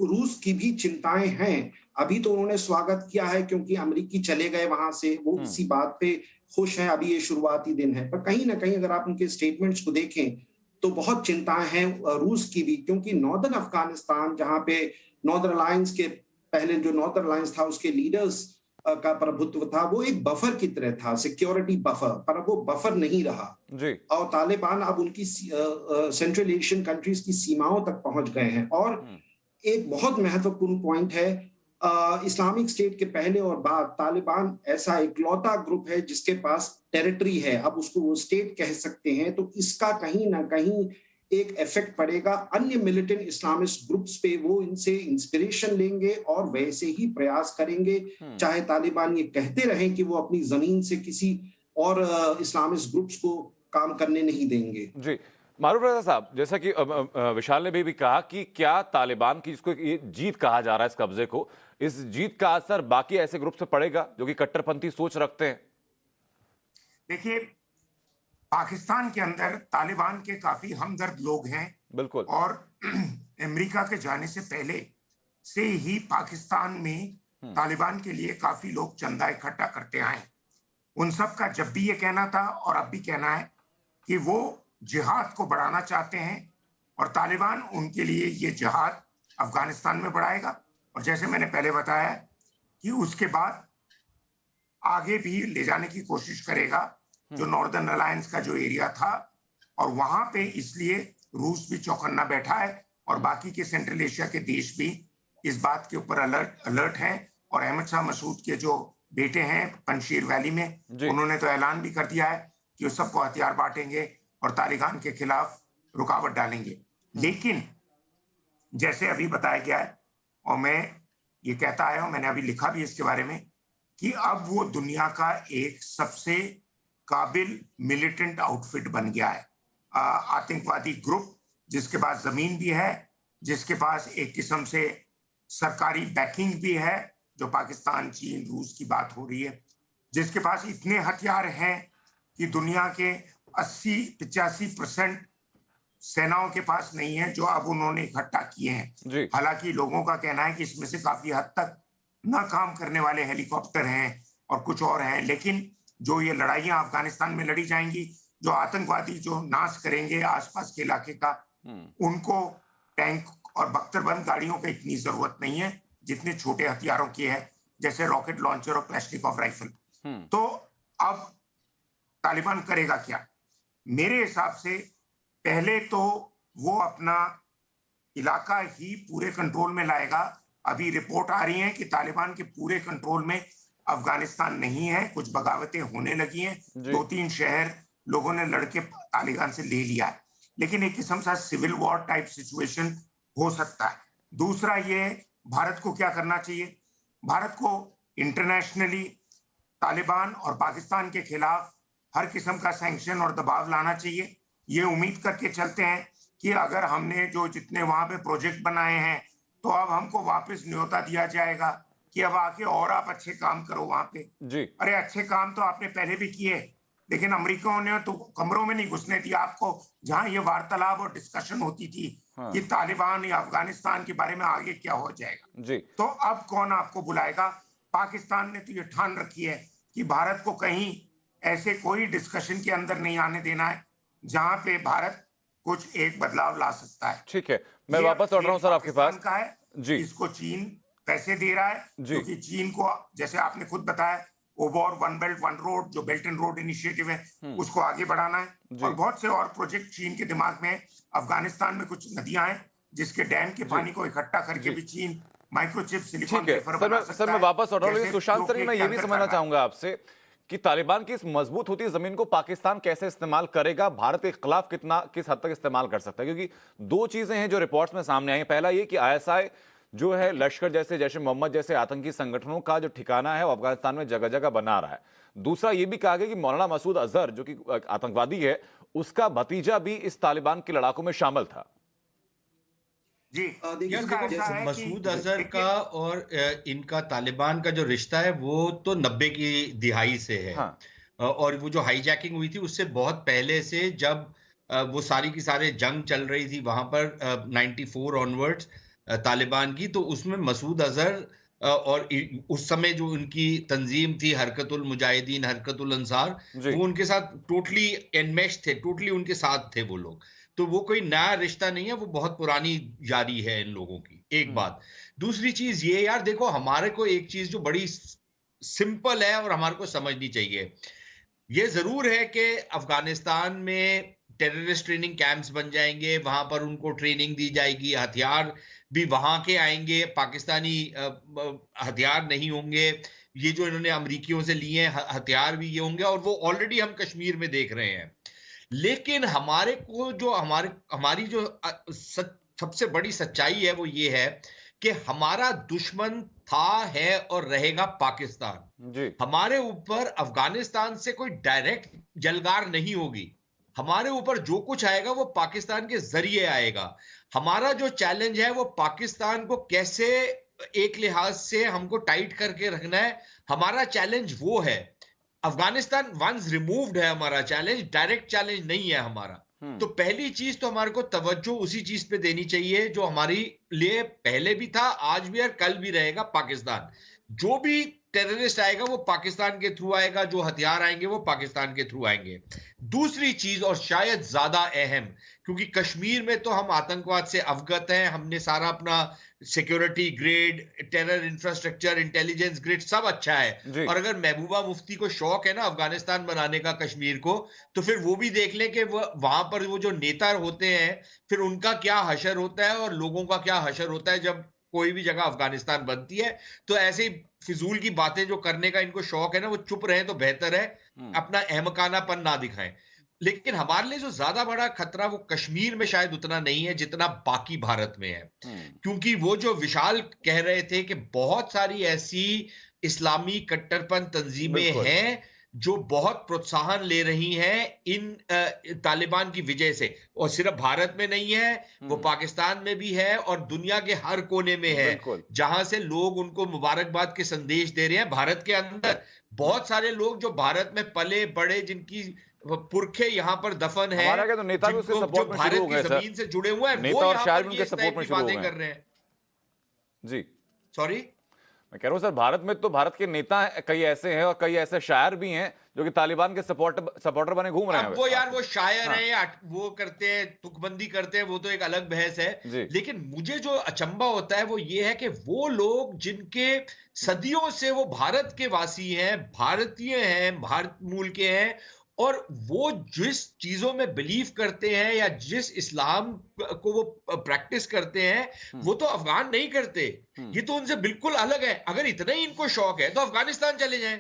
रूस की भी चिंताएं हैं। अभी तो उन्होंने स्वागत किया है क्योंकि अमेरिकी चले गए वहां से, वो इसी बात पे खुश हैं। अभी ये शुरुआती दिन है, पर कहीं ना कहीं अगर आप उनके स्टेटमेंट्स को देखें तो बहुत चिंताएं हैं रूस की भी, क्योंकि नॉर्दर्न अफगानिस्तान, जहां पे नॉर्दर्न अलायंस के पहले जो नॉर्दर्न अलायंस था उसके लीडर्स का प्रभुत्व था, वो एक बफर की तरह था, सिक्योरिटी बफर, पर अब वो बफर नहीं रहा। और तालिबान अब उनकी सेंट्रल एशियन कंट्रीज की सीमाओं तक पहुंच गए हैं। और एक बहुत महत्वपूर्ण पॉइंट है, इस्लामिक स्टेट के पहले और बाद तालिबान ऐसा इकलौता ग्रुप है जिसके पास टेरिटरी है, अब उसको वो स्टेट कह सकते हैं। तो इसका कहीं ना कहीं एक इफेक्ट पड़ेगा अन्य मिलिटेंट इस्लामिस्ट ग्रुप्स पे। वो इनसे इंस्पिरेशन लेंगे और वैसे ही प्रयास करेंगे, चाहे तालिबान ये कहते रहें कि वो अपनी जमीन से किसी और इस्लामिस्ट ग्रुप्स को काम करने नहीं देंगे। जी, मारूफ रजा साहब, जैसा कि विशाल ने भी कहा कि क्या तालिबान की जिसको ये जीत कहा जा रहा है, इस कब्जे को, इस जीत का असर बाकी ऐसे ग्रुप से पड़ेगा जो कि कट्टरपंथी सोच रखते हैं? देखिए, पाकिस्तान के अंदर तालिबान के काफी हमदर्द लोग हैं, बिल्कुल, और अमेरिका के जाने से पहले से ही पाकिस्तान में तालिबान के लिए काफी लोग चंदा इकट्ठा करते आए। उन सब का जब भी ये कहना था और अब भी कहना है कि वो जिहाद को बढ़ाना चाहते हैं, और तालिबान उनके लिए ये जिहाद अफगानिस्तान में बढ़ाएगा, और जैसे मैंने पहले बताया कि उसके बाद आगे भी ले जाने की कोशिश करेगा जो नॉर्दर्न अलायंस का जो एरिया था। और वहां पे इसलिए रूस भी चौकन्ना बैठा है और बाकी के सेंट्रल एशिया के देश भी इस बात के ऊपर अलर्ट हैं और अहमद शाह मसूद के जो बेटे हैं पंजशीर वैली में, उन्होंने तो ऐलान भी कर दिया है कि वो सबको हथियार बांटेंगे और तालिबान के खिलाफ रुकावट डालेंगे। लेकिन जैसे अभी बताया गया है और मैं ये कहता आया हूं, मैंने अभी लिखा भी इसके बारे में, कि अब वो दुनिया का एक सबसे काबिल मिलिटेंट आउटफिट बन गया है। आतंकवादी ग्रुप जिसके पास जमीन भी है, जिसके पास एक किस्म से सरकारी बैकिंग भी है, जो पाकिस्तान, चीन, रूस की बात हो रही है, जिसके पास इतने हथियार हैं कि दुनिया के 80-85% सेनाओं के पास नहीं है, जो अब उन्होंने इकट्ठा किए हैं। हालांकि लोगों का कहना है कि इसमें से काफी हद तक नाकाम करने वाले हेलीकॉप्टर हैं और कुछ और हैं, लेकिन जो ये लड़ाइयां अफगानिस्तान में लड़ी जाएंगी, जो आतंकवादी जो नाश करेंगे आसपास के इलाके का, उनको टैंक और बख्तरबंद गाड़ियों की इतनी जरूरत नहीं है जितने छोटे हथियारों की है, जैसे रॉकेट लॉन्चर और क्लैशनिकोव राइफल। तो अब तालिबान करेगा क्या? मेरे हिसाब से पहले तो वो अपना इलाका ही पूरे कंट्रोल में लाएगा। अभी रिपोर्ट आ रही है कि तालिबान के पूरे कंट्रोल में अफगानिस्तान नहीं है, कुछ बगावतें होने लगी हैं, 2-3 शहर लोगों ने लड़के तालिबान से ले लिया है, लेकिन एक किस्म सा सिविल वॉर टाइप सिचुएशन हो सकता है। दूसरा ये, भारत को क्या करना चाहिए? भारत को इंटरनेशनली तालिबान और पाकिस्तान के खिलाफ हर किस्म का सैंक्शन और दबाव लाना चाहिए। ये उम्मीद करके चलते हैं कि अगर हमने जो जितने वहां पे प्रोजेक्ट बनाए हैं, तो अब हमको वापस न्योता दिया जाएगा कि अब आके और आप अच्छे काम करो वहां पे। अरे अच्छे काम तो आपने पहले भी किए, लेकिन अमेरिका ने तो कमरों में नहीं घुसने दिया आपको, जहां ये वार्तालाप और डिस्कशन होती थी कि तालिबान या अफगानिस्तान के बारे में आगे क्या हो जाएगा। तो अब कौन आपको बुलाएगा? पाकिस्तान ने तो ये ठान रखी है कि भारत को कहीं ऐसे कोई डिस्कशन के अंदर नहीं आने देना है जहां पे भारत कुछ एक बदलाव ला सकता है। ठीक है, मैं वापस लौट रहा हूं सर आपके पास। का है जी, इसको चीन पैसे दे रहा है, क्योंकि चीन को, जैसे आपने खुद बताया, overall one belt one road जो बेल्ट एंड रोड इनिशिएटिव है, उसको आगे बढ़ाना है और बहुत से और प्रोजेक्ट चीन के दिमाग में है। अफगानिस्तान में कुछ नदियां हैं जिसके डैम के पानी को इकट्ठा करके भी चीन माइक्रोचिप सिलिकॉन वेफर बना सकता है। सर मैं वापस लौट रहा हूं। सुशांत सर, मैं ये भी समझना चाहूंगा आपसे कि तालिबान की इस मजबूत होती जमीन को पाकिस्तान कैसे इस्तेमाल करेगा, भारत के खिलाफ किस हद तक इस्तेमाल कर सकता है? क्योंकि दो चीजें हैं जो रिपोर्ट्स में सामने आई हैं। पहला ये कि आईएसआई जो है लश्कर जैसे, जैसे मोहम्मद जैसे आतंकी संगठनों का जो ठिकाना है वो अफगानिस्तान में जगह जगह बना रहा है। दूसरा ये भी कहा गया कि मौलाना मसूद अजहर जो कि आतंकवादी है, उसका भतीजा भी इस तालिबान के लड़ाकों में शामिल था। जी मसूद अजहर का और इनका तालिबान का जो रिश्ता है वो तो 90 की दिहाई से है। और वो जो हाईजैकिंग हुई थी उससे बहुत पहले से, जब वो सारी की सारे जंग चल रही थी वहां पर 94 ऑनवर्ड्स तालिबान की, तो उसमें मसूद अजहर और उस समय जो उनकी तंजीम थी हरकतुल मुजाहिदीन, हरकतुल अंसार, वो उनके साथ टोटली एनमेश थे, टोटली उनके साथ थे वो लोग। तो वो कोई नया रिश्ता नहीं है, वो बहुत पुरानी यारी है इन लोगों की। एक बात। दूसरी चीज ये, यार देखो, हमारे को एक चीज जो बड़ी सिंपल है और हमारे को समझनी चाहिए, ये जरूर है कि अफगानिस्तान में टेररिस्ट ट्रेनिंग कैंप्स बन जाएंगे, वहां पर उनको ट्रेनिंग दी जाएगी, हथियार भी वहां के आएंगे, पाकिस्तानी हथियार नहीं होंगे, ये जो इन्होंने अमरीकियों से लिए हथियार भी ये होंगे, और वो ऑलरेडी हम कश्मीर में देख रहे हैं। लेकिन हमारे को जो हमारी जो सबसे बड़ी सच्चाई है वो ये है कि हमारा दुश्मन था, है और रहेगा पाकिस्तान। हमारे ऊपर अफगानिस्तान से कोई डायरेक्ट जलगार नहीं होगी। हमारे ऊपर जो कुछ आएगा वो पाकिस्तान के जरिए आएगा। हमारा जो चैलेंज है वो पाकिस्तान को कैसे एक लिहाज से हमको टाइट करके रखना है, हमारा चैलेंज वो है। अफगानिस्तान वंस रिमूव्ड है हमारा चैलेंज, डायरेक्ट चैलेंज नहीं है हमारा। तो पहली चीज तो हमारे को तवज्जो उसी चीज पे देनी चाहिए जो हमारी लिए पहले भी था, आज भी और कल भी रहेगा। पाकिस्तान, जो भी टेररिस्ट आएगा वो पाकिस्तान के थ्रू आएगा, जो हथियार आएंगे वो पाकिस्तान के थ्रू आएंगे। दूसरी चीज, और शायद ज्यादा अहम, क्योंकि कश्मीर में तो हम आतंकवाद से अवगत हैं, हमने सारा अपना security grade, terror infrastructure, intelligence grade सब अच्छा है। और अगर महबूबा मुफ्ती को शौक है ना अफगानिस्तान बनाने का कश्मीर को, तो फिर वो भी देख ले कि वहां पर वो जो नेता होते हैं फिर उनका क्या हशर होता है और लोगों का क्या हशर होता है जब कोई भी जगह अफगानिस्तान बनती है। तो ऐसे ही फिजूल की बातें जो करने का इनको शौक है ना, वो चुप रहे तो बेहतर है, अपना अहमकानापन ना दिखाएं। लेकिन हमारे लिए जो ज्यादा बड़ा खतरा वो कश्मीर में शायद उतना नहीं है जितना बाकी भारत में है। क्योंकि वो जो विशाल कह रहे थे कि बहुत सारी ऐसी इस्लामी कट्टरपंथ तंजीमें हैं जो बहुत प्रोत्साहन ले रही हैं इन तालिबान की वजह से, और सिर्फ भारत में नहीं है, वो पाकिस्तान में भी है और दुनिया के हर कोने में है, जहां से लोग उनको मुबारकबाद के संदेश दे रहे हैं। भारत के अंदर बहुत सारे लोग जो भारत में पले बड़े, जिनकी पुरखे यहाँ पर दफन है, हमारा क्या तो नेता भी उसके सपोर्ट में शुरू हो गए, भारत की जमीन से जुड़े हुए हैं, नेता और शायर भी उनके सपोर्ट में शुरू हो गए कर रहे हैं। जी सॉरी, मैं कह रहा हूं सर, भारत में तो भारत के नेता कई ऐसे हैं और कई ऐसे शायर भी हैं जो कि तालिबान के सपोर्टर बने घूम रहे हैं। वो यार वो शायर हैं या वो करते हैं, तुकबंदी करते हैं, वो तो एक अलग बहस है। लेकिन मुझे जो अचंभा होता है वो ये है कि वो लोग जिनके सदियों से वो भारत के वासी हैं, भारतीय हैं, भारत मूल के हैं, और वो जिस चीजों में बिलीव करते हैं या जिस इस्लाम को वो प्रैक्टिस करते हैं, वो तो अफगान नहीं करते। ये तो उनसे बिल्कुल अलग है। अगर इतना ही इनको शौक है तो अफगानिस्तान चले जाएं।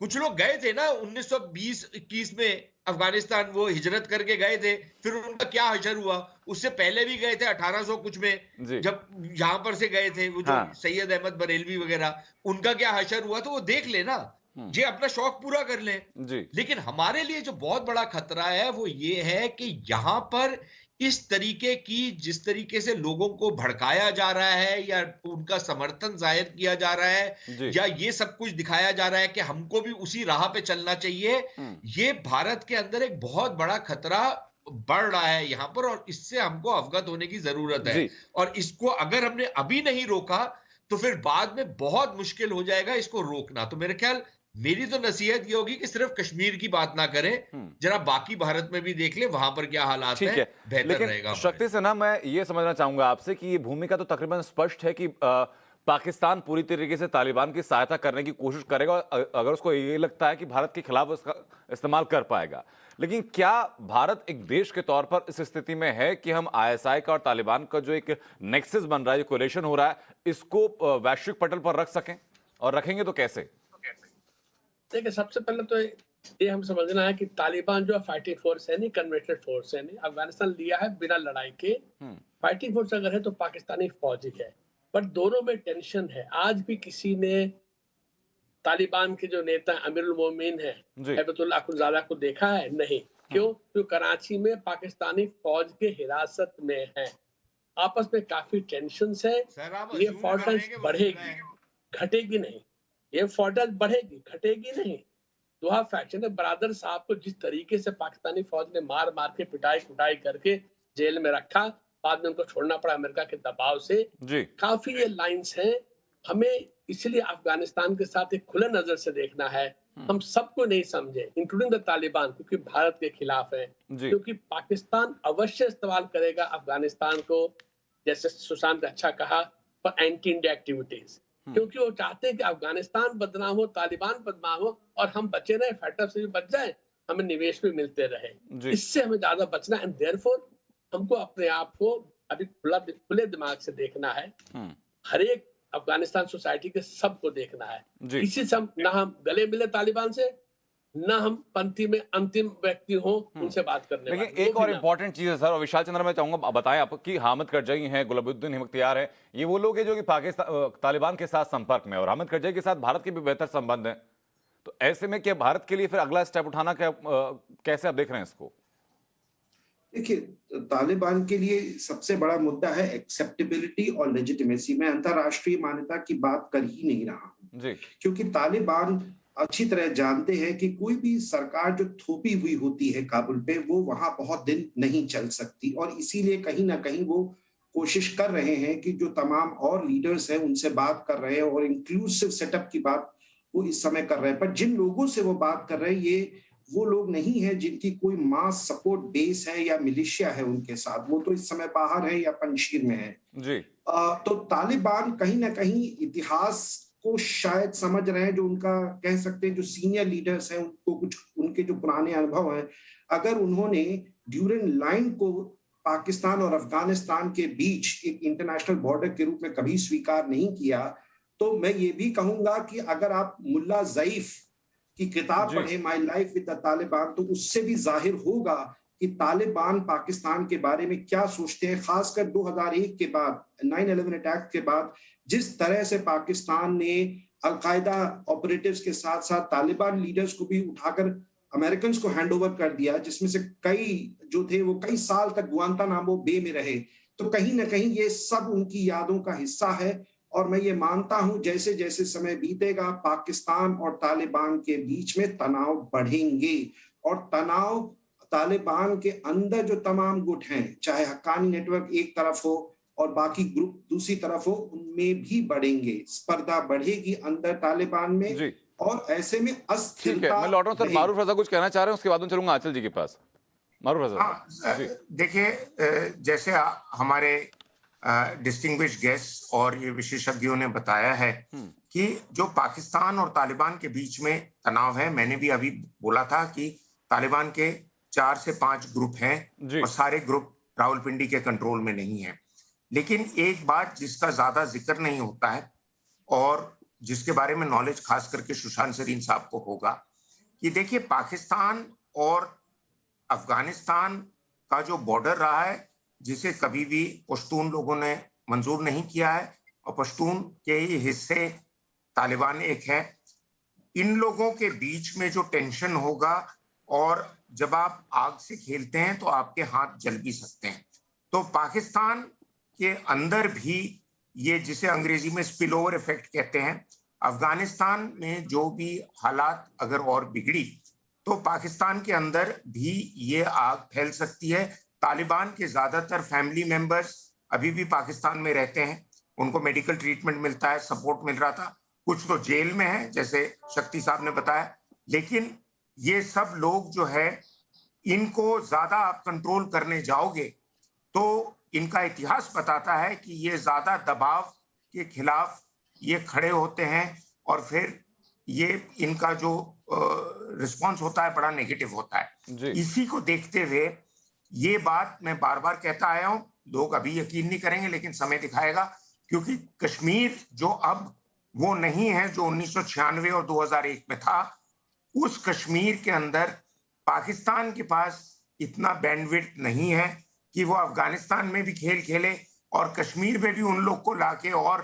कुछ लोग गए थे ना 1920-21 में अफगानिस्तान, वो हिजरत करके गए थे, फिर उनका क्या हशर हुआ। उससे पहले भी गए थे 1800 कुछ में, जब यहां पर से गए थे वो जो सैयद अहमद बरेलवी वगैरह, उनका क्या हशर हुआ, तो वो देख लेना, जे अपना शौक पूरा कर लें। लेकिन हमारे लिए जो बहुत बड़ा खतरा है वो ये है कि यहां पर इस तरीके की, जिस तरीके से लोगों को भड़काया जा रहा है या उनका समर्थन जाहिर किया जा रहा है या ये सब कुछ दिखाया जा रहा है कि हमको भी उसी राह पे चलना चाहिए, ये भारत के अंदर एक बहुत बड़ा खतरा बढ़ रहा है यहाँ पर, और इससे हमको अवगत होने की जरूरत है। और इसको अगर हमने अभी नहीं रोका तो फिर बाद में बहुत मुश्किल हो जाएगा इसको रोकना। तो मेरे ख्याल, मेरी तो नसीहत ये होगी कि सिर्फ कश्मीर की बात ना करें, जरा बाकी भारत में भी देख ले वहां पर क्या हालात हैं, बेहतर रहेगा। शक्ति से ना, मैं ये समझना चाहूंगा आपसे कि ये भूमिका तो तकरीबन स्पष्ट है कि पाकिस्तान पूरी तरीके से तालिबान की सहायता करने की कोशिश करेगा, अगर उसको ये लगता है कि भारत के खिलाफ उसका इस्तेमाल कर पाएगा। लेकिन क्या भारत एक देश के तौर पर इस स्थिति में है कि हम आईएसआई का और तालिबान का जो एक नेक्सस बन रहा है, जो कोलेशन हो रहा है, इसको वैश्विक पटल पर रख सकें, और रखेंगे तो कैसे? देखिए, सबसे पहले तो ये हम समझना है कि तालिबान जो फाइटिंग फोर्स है नहीं, कन्वर्टेड फोर्स है नहीं। अफगानिस्तान लिया है बिना लड़ाई के। फाइटिंग फोर्स अगर है तो पाकिस्तानी फौज ही है, पर दोनों में टेंशन है। आज भी किसी ने तालिबान के जो नेता अमीरुल मोमिन है, हैबतुल्लाह अखुंज़ादा को देखा है? नहीं। क्यों? क्योंकि कराची में पाकिस्तानी फौज के हिरासत में है। आपस में काफी टेंशन है। ये फौज बढ़ेगी, घटेगी नहीं। ये फौज बढ़ेगी, घटेगी नहीं। दोहा फैक्शन है। बरादर साहब को जिस तरीके से पाकिस्तानी फौज ने मार मार के पिटाई कुटाई करके जेल में रखा, बाद में उनको छोड़ना पड़ा अमेरिका के दबाव से, काफी ये लाइंस हैं। हमें इसलिए अफगानिस्तान के साथ एक खुले नजर से देखना है। हम सबको नहीं समझे, इंक्लूडिंग द तालिबान, क्योंकि भारत के खिलाफ है, क्योंकि पाकिस्तान अवश्य इस्तेमाल करेगा अफगानिस्तान को, जैसे सुशांत अच्छा कहा, फॉर एंटी इंडिया एक्टिविटीज, क्योंकि वो चाहते हैं कि अफगानिस्तान बदनाम हो, तालिबान बदनाम हो, और हम बचे रहे, फैटर से भी बच जाए, हमें निवेश भी मिलते रहे। इससे हमें ज्यादा बचना है। देयरफॉर हमको अपने आप को अभी खुले दिमाग से देखना है। हर एक अफगानिस्तान सोसाइटी के सबको देखना है। इसी से ना हम गले मिले तालिबान से, ना हम पंक्ति में अंतिम व्यक्ति हो उनसे बात करने। लेकिन एक और इम्पोर्टेंट चीज है सर, और विशाल चंद्र, मैं चाहूंगा बताएं आप कि हामिद करजई हैं, गुलाबुद्दीन हिम्मतयार है, ये वो लोग हैं जो कि पाकिस्तान तालिबान के साथ संपर्क में, और हामिद करजई के साथ भारत के भी बेहतर संबंध हैं। तो ऐसे में क्या भारत के लिए फिर अगला स्टेप उठाना, कैसे आप देख रहे हैं इसको? देखिए, तालिबान के लिए सबसे बड़ा मुद्दा है एक्सेप्टेबिलिटी और लेजिटिमेसी। मैं अंतर्राष्ट्रीय मान्यता की बात कर ही नहीं रहा हूं, क्योंकि तालिबान अच्छी तरह जानते हैं कि कोई भी सरकार जो थोपी हुई होती है काबुल पे, वो वहां बहुत दिन नहीं चल सकती, और इसीलिए कहीं ना कहीं वो कोशिश कर रहे हैं कि जो तमाम और लीडर्स हैं उनसे बात कर रहे हैं, और इंक्लूसिव सेटअप की बात वो इस समय कर रहे हैं। पर जिन लोगों से वो बात कर रहे हैं, ये वो लोग नहीं है जिनकी कोई मास सपोर्ट बेस है या मिलिशिया है उनके साथ। वो तो इस समय बाहर है या पंजशीर में है। तो तालिबान कहीं ना कहीं इतिहास को शायद समझ रहे हैं, जो उनका कह सकते हैं जो सीनियर लीडर्स हैं उनको कुछ उनके जो पुराने अनुभव हैं, अगर उन्होंने ड्यूरेंट लाइन को पाकिस्तान और अफगानिस्तान के बीच एक इंटरनेशनल बॉर्डर के रूप में कभी स्वीकार नहीं किया, तो मैं ये भी कहूंगा कि अगर आप मुल्ला ज़ईफ की किताब पढ़े my life with the Taliban, तो उससे भी जाहिर होगा कि तालिबान पाकिस्तान के बारे में क्या सोचते हैं। खासकर 2001 के बाद 9/11 अटैक के बाद जिस तरह से पाकिस्तान ने अलकायदा ऑपरेटिव्स के साथ साथ तालिबान लीडर्स को भी उठाकर अमेरिकन को हैंड ओवर कर दिया, जिसमें से कई जो थे वो कई साल तक गुआंतानामो बे में रहे, तो कहीं ना कहीं ये सब उनकी यादों का हिस्सा है। और मैं ये मानता हूं जैसे जैसे समय बीतेगा पाकिस्तान और तालिबान के बीच में तनाव बढ़ेंगे, और तनाव तालिबान के अंदर जो तमाम गुट हैं, चाहे हक्कानी नेटवर्क एक तरफ हो और बाकी ग्रुप दूसरी तरफ हो, उनमें भी बढ़ेंगे, स्पर्धा बढ़ेगी अंदर तालिबान में, और ऐसे में अस्थिरता। मैं लौट रहा हूं सर, मारूफ रजा कुछ कहना चाह रहे हैं, उसके बाद में चलूंगा आंचल जी के पास। मारूफ रजा। देखिए, जैसे हमारे डिस्टिंग्विश्ड गेस्ट और ये विशेषज्ञों ने बताया है कि जो पाकिस्तान और तालिबान के बीच में तनाव है, मैंने भी अभी बोला था कि तालिबान के 4 से 5 ग्रुप हैं और सारे ग्रुप रावलपिंडी के कंट्रोल में नहीं है। लेकिन एक बात जिसका ज्यादा जिक्र नहीं होता है और जिसके बारे में नॉलेज खास करके सुशांत सरीन साहब को होगा, कि देखिए पाकिस्तान और अफगानिस्तान का जो बॉर्डर रहा है, जिसे कभी भी पश्तून लोगों ने मंजूर नहीं किया है, और पश्तून के ही हिस्से तालिबान एक है, इन लोगों के बीच में जो टेंशन होगा, और जब आप आग से खेलते हैं तो आपके हाथ जल भी सकते हैं। तो पाकिस्तान के अंदर भी ये, जिसे अंग्रेजी में स्पिल ओवर इफेक्ट कहते हैं, अफगानिस्तान में जो भी हालात अगर और बिगड़ी तो पाकिस्तान के अंदर भी ये आग फैल सकती है। तालिबान के ज्यादातर फैमिली मेंबर्स अभी भी पाकिस्तान में रहते हैं, उनको मेडिकल ट्रीटमेंट मिलता है, सपोर्ट मिल रहा था, कुछ तो जेल में है जैसे शक्ति साहब ने बताया। लेकिन ये सब लोग जो है, इनको ज्यादा आप कंट्रोल करने जाओगे तो इनका इतिहास बताता है कि ये ज्यादा दबाव के खिलाफ ये खड़े होते हैं, और फिर ये इनका जो रिस्पांस होता है बड़ा नेगेटिव होता है। इसी को देखते हुए ये बात मैं बार बार कहता आया हूं, लोग अभी यकीन नहीं करेंगे लेकिन समय दिखाएगा, क्योंकि कश्मीर जो अब वो नहीं है जो 1996 और 2001 में था। उस कश्मीर के अंदर पाकिस्तान के पास इतना बैंडविड्थ नहीं है कि वो अफगानिस्तान में भी खेल खेले और कश्मीर में भी उन लोग को लाके और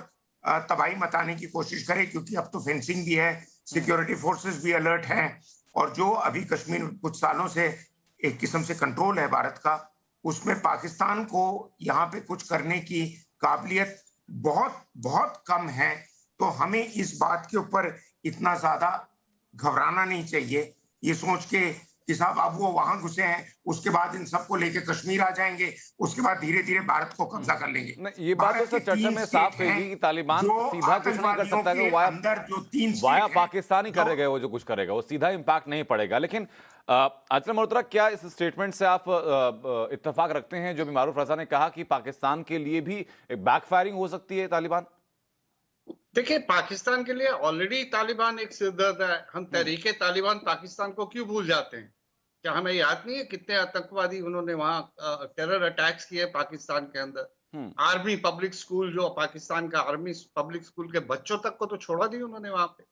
तबाही मचाने की कोशिश करे, क्योंकि अब तो फेंसिंग भी है, सिक्योरिटी फोर्सेस भी अलर्ट हैं, और जो अभी कश्मीर कुछ सालों से एक किस्म से कंट्रोल है भारत का, उसमें पाकिस्तान को यहाँ पे कुछ करने की काबिलियत बहुत बहुत कम है। तो हमें इस बात के ऊपर इतना ज्यादा घबराना नहीं चाहिए, ये सोच के कि साहब अब वो वहां घुसे हैं, उसके बाद इन सबको लेके कश्मीर आ जाएंगे, उसके बाद धीरे धीरे भारत को कब्जा कर लेंगे। ये बात तो सर चर्चा में साफ कही कि तालिबान सीधा कुछ नहीं कर सकता है, वाया पाकिस्तान ही करेगा वो जो कुछ करेगा, वो सीधा इंपैक्ट नहीं पड़ेगा। लेकिन आंचल मल्होत्रा, क्या इस स्टेटमेंट से आप इत्तेफाक रखते हैं जो भी मारूफ रजा ने कहा कि पाकिस्तान के लिए भी एक बैकफायरिंग हो सकती है तालिबान? देखिए, पाकिस्तान के लिए ऑलरेडी तालिबान एक सिरदर्द है। हम तहरीके तालिबान पाकिस्तान को क्यों भूल जाते हैं? क्या हमें याद नहीं है कितने आतंकवादी उन्होंने वहां टेरर अटैक्स किए पाकिस्तान के अंदर? आर्मी पब्लिक स्कूल, जो पाकिस्तान का आर्मी पब्लिक स्कूल के बच्चों तक को तो छोड़ा दी उन्होंने वहां पे।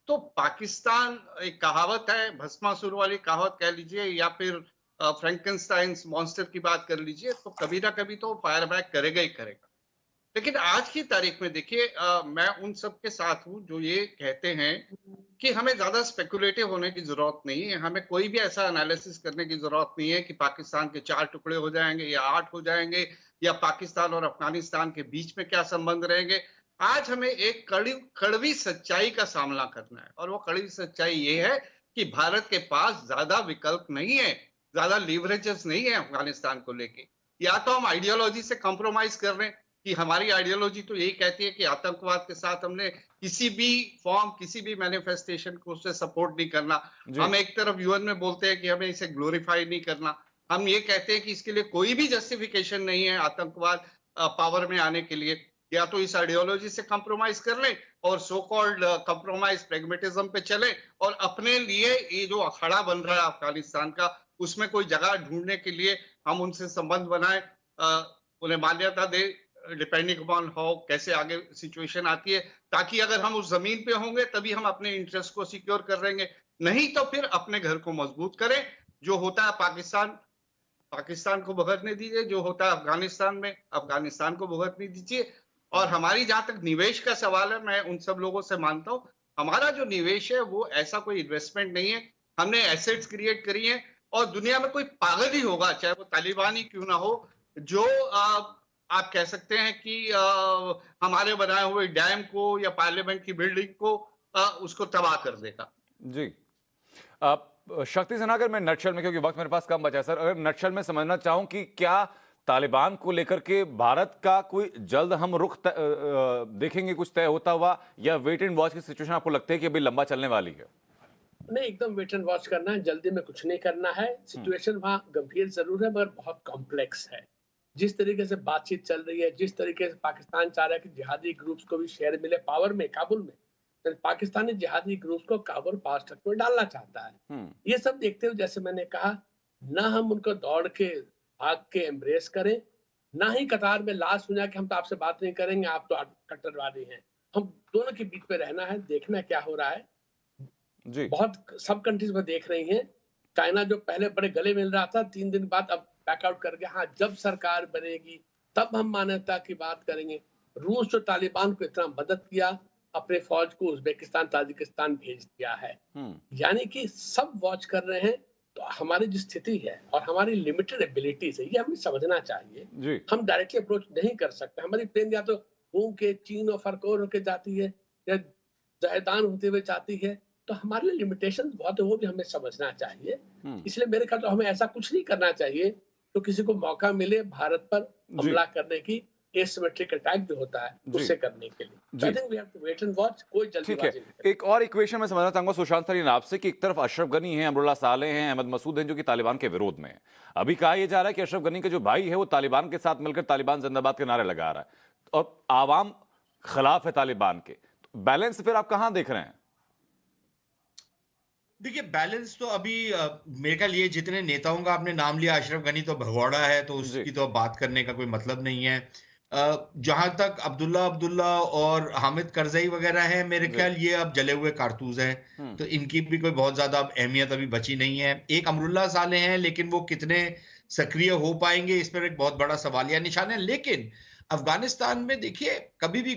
तो पाकिस्तान, एक कहावत है, भस्मासुर वाली कहावत कह लीजिए या फिर फ्रैंकेनस्टाइन्स मॉन्स्टर की बात कर लीजिए, तो कभी ना कभी तो फायर बैक करेगा ही करेगा। लेकिन आज की तारीख में देखिए, मैं उन सब के साथ हूं जो ये कहते हैं कि हमें ज्यादा स्पेकुलेटिव होने की जरूरत नहीं है, हमें कोई भी ऐसा एनालिसिस करने की जरूरत नहीं है कि पाकिस्तान के 4 टुकड़े हो जाएंगे या 8 हो जाएंगे, या पाकिस्तान और अफगानिस्तान के बीच में क्या संबंध रहेंगे। आज हमें एक कड़वी सच्चाई का सामना करना है, और वो कड़वी सच्चाई ये है कि भारत के पास ज्यादा विकल्प नहीं है, ज्यादा लीवरेजेस नहीं है अफगानिस्तान को लेके। या तो हम आइडियोलॉजी से कॉम्प्रोमाइज कर रहे हैं कि हमारी आइडियोलॉजी तो यही कहती है कि आतंकवाद के साथ हमने किसी भी फॉर्म, किसी भी मैनिफेस्टेशन को उससे सपोर्ट नहीं करना। हम एक तरफ यूएन में बोलते हैं कि हमें इसे ग्लोरीफाई नहीं करना, हम ये कहते हैं कि इसके लिए कोई भी जस्टिफिकेशन नहीं है आतंकवाद पावर में आने के लिए। या तो इस आइडियोलॉजी से कॉम्प्रोमाइज कर लें और सो कॉल्ड कॉम्प्रोमाइज प्रेगमेटिज्म पे चले, और अपने लिए ये जो अखाड़ा बन रहा है अफगानिस्तान का, उसमें कोई जगह ढूंढने के लिए हम उनसे संबंध बनाए, उन्हें मान्यता दे, डिपेंडिंग अपॉन हाउ कैसे आगे सिचुएशन आती है, ताकि अगर हम उस जमीन पे होंगे तभी हम अपने इंटरेस्ट को सिक्योर कर लेंगे, नहीं तो फिर अपने घर को मजबूत करें। जो होता है पाकिस्तान को भुगतने दीजिए, जो होता है अफगानिस्तान में अफगानिस्तान को भुगतने दीजिए। और हमारी जहां तक निवेश का सवाल है, मैं उन सब लोगों से मानता हूं, हमारा जो निवेश है वो ऐसा कोई इन्वेस्टमेंट नहीं है, हमने एसेट्स क्रिएट करी हैं। और दुनिया में कोई पागल ही होगा, चाहे वो तालिबान ही क्यों ना हो, जो आप कह सकते हैं कि हमारे बनाए हुए डैम को या पार्लियामेंट की बिल्डिंग को उसको तबाह कर देगा। जी, शक्ति सिन्हा, अगर मैं नटशल में, क्योंकि वक्त मेरे पास कम बचा है सर, अगर नटशल में समझना चाहूं कि क्या तालिबान को लेकर के भारत का कोई जल्द हम रुख देखेंगे कुछ तय होता हुआ, या वेट एंड वॉच की सिचुएशन आपको लगता है कि अभी लंबा चलने वाली है? नहीं, एकदम वेट एंड वॉच करना है, जल्दी में कुछ नहीं करना है। सिचुएशन वहाँ गंभीर जरूर है मगर बहुत कॉम्प्लेक्स है। जिस तरीके से बातचीत चल रही है, जिस तरीके से पाकिस्तान चाह रहा है कि जिहादी ग्रुप्स को भी शेयर मिले पावर में, काबुल में, तो पाकिस्तानी जिहादी ग्रुप्स को काबुल पावर स्ट्रक्चर में डालना चाहता है। ये सब देखते हुए, जैसे मैंने कहा, ना हम उनको दौड़ के भाग के एम्ब्रेस करें, ना ही कतार में लाश सुना कि हम तो आपसे बात नहीं करेंगे, आप तो कट्टरवादी हैं। हम दोनों के बीच में रहना है, देखना क्या हो रहा है। जी, बहुत सब कंट्रीज में देख रही हैं। चाइना जो पहले बड़े गले मिल रहा था, 3 दिन बाद अब बैकआउट कर गया। हाँ, जब सरकार बनेगी तब हम मान्यता की बात करेंगे। रूस जो तालिबान को इतना मदद किया, अपने फौज को उज्बेकिस्तान ताजिकिस्तान भेज दिया है। यानी कि सब वॉच कर रहे हैं। तो हमारी जो स्थिति है और हमारी लिमिटेड एबिलिटीज है, ये हमें समझना चाहिए। हम डायरेक्टली अप्रोच नहीं कर सकते। हमारी प्लेन या तो घूम के चीन और फरकोर होके जाती है या जायदान होते हुए जाती है, तो हमारे लिए लिमिटेशन बहुत है, वो भी हमें समझना चाहिए। इसलिए मेरे ख्याल तो हमें ऐसा कुछ नहीं करना चाहिए तो किसी को मौका मिले भारत पर हमला करने की, एसिमेट्रिक अटैक जो होता है उससे करने के लिए। I think we have to wait and watch, कोई जल्दीबाजी नहीं। एक और इक्वेशन में समझना चाहूंगा सुशांत सरीन आपसे कि एक तरफ अशरफ गनी हैं, अमरुल्लाह सालेह हैं, अहमद मसूद हैं, जो कि तालिबान के विरोध में है। अभी कहा यह जा रहा है कि अशरफ गनी का जो भाई है वो तालिबान के साथ मिलकर तालिबान जिंदाबाद के नारे लगा रहा है और आवाम खिलाफ है तालिबान के। तो बैलेंस फिर आप कहां देख रहे हैं? देखिए, बैलेंस तो अभी मेरे ख्याल ये जितने नेताओं का आपने नाम लिया, अशरफ गनी तो भगौड़ा है, तो उसकी तो बात करने का कोई मतलब नहीं है। जहां तक अब्दुल्ला और हामिद करजई वगैरह है, मेरे ख्याल ये अब जले हुए कारतूस हैं, तो इनकी भी कोई बहुत ज्यादा अहमियत अभी बची नहीं है। एक अमरुल्लाह सालेह हैं, लेकिन वो कितने सक्रिय हो पाएंगे इस पर एक बहुत बड़ा सवालिया निशान है। लेकिन अफगानिस्तान में देखिए, कभी भी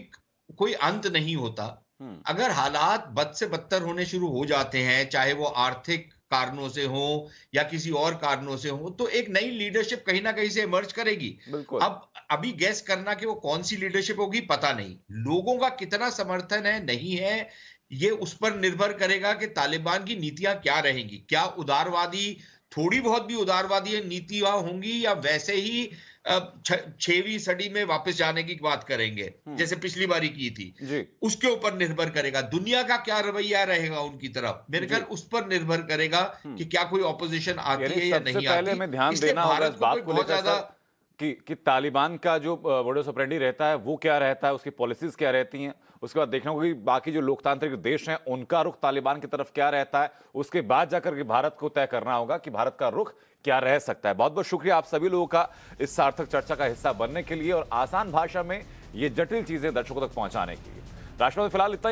कोई अंत नहीं होता। अगर हालात बद से बदतर होने शुरू हो जाते हैं, चाहे वो आर्थिक कारणों से हो या किसी और कारणों से हो, तो एक नई लीडरशिप कहीं ना कहीं से इमर्ज करेगी। अब अभी गैस करना कि वो कौन सी लीडरशिप होगी पता नहीं, लोगों का कितना समर्थन है नहीं है, ये उस पर निर्भर करेगा कि तालिबान की नीतियां क्या रहेंगी। क्या उदारवादी, थोड़ी बहुत भी उदारवादी नीतियां होंगी, या वैसे ही 6वीं सदी में वापस जाने की बात करेंगे जैसे पिछली बारी की थी, उसके ऊपर निर्भर करेगा। दुनिया का क्या रवैया रहेगा उनकी तरफ, मेरे ख्याल उस पर निर्भर करेगा कि क्या कोई ऑपोजिशन आती है या नहीं आती। पहले हमें ध्यान देना होगा इस बात को लेकर कि तालिबान का जो मोडस ऑपरेंडी रहता है वो क्या रहता है, उसकी पॉलिसीज क्या रहती हैं। उसके बाद देखना होगा कि बाकी जो लोकतांत्रिक देश हैं उनका रुख तालिबान की तरफ क्या रहता है। उसके बाद जाकर के भारत को तय करना होगा कि भारत का रुख क्या रह सकता है। बहुत बहुत शुक्रिया आप सभी लोगों का इस सार्थक चर्चा का हिस्सा बनने के लिए और आसान भाषा में ये जटिल चीजें दर्शकों तक पहुंचाने के लिए। राष्ट्रपति फिलहाल इतना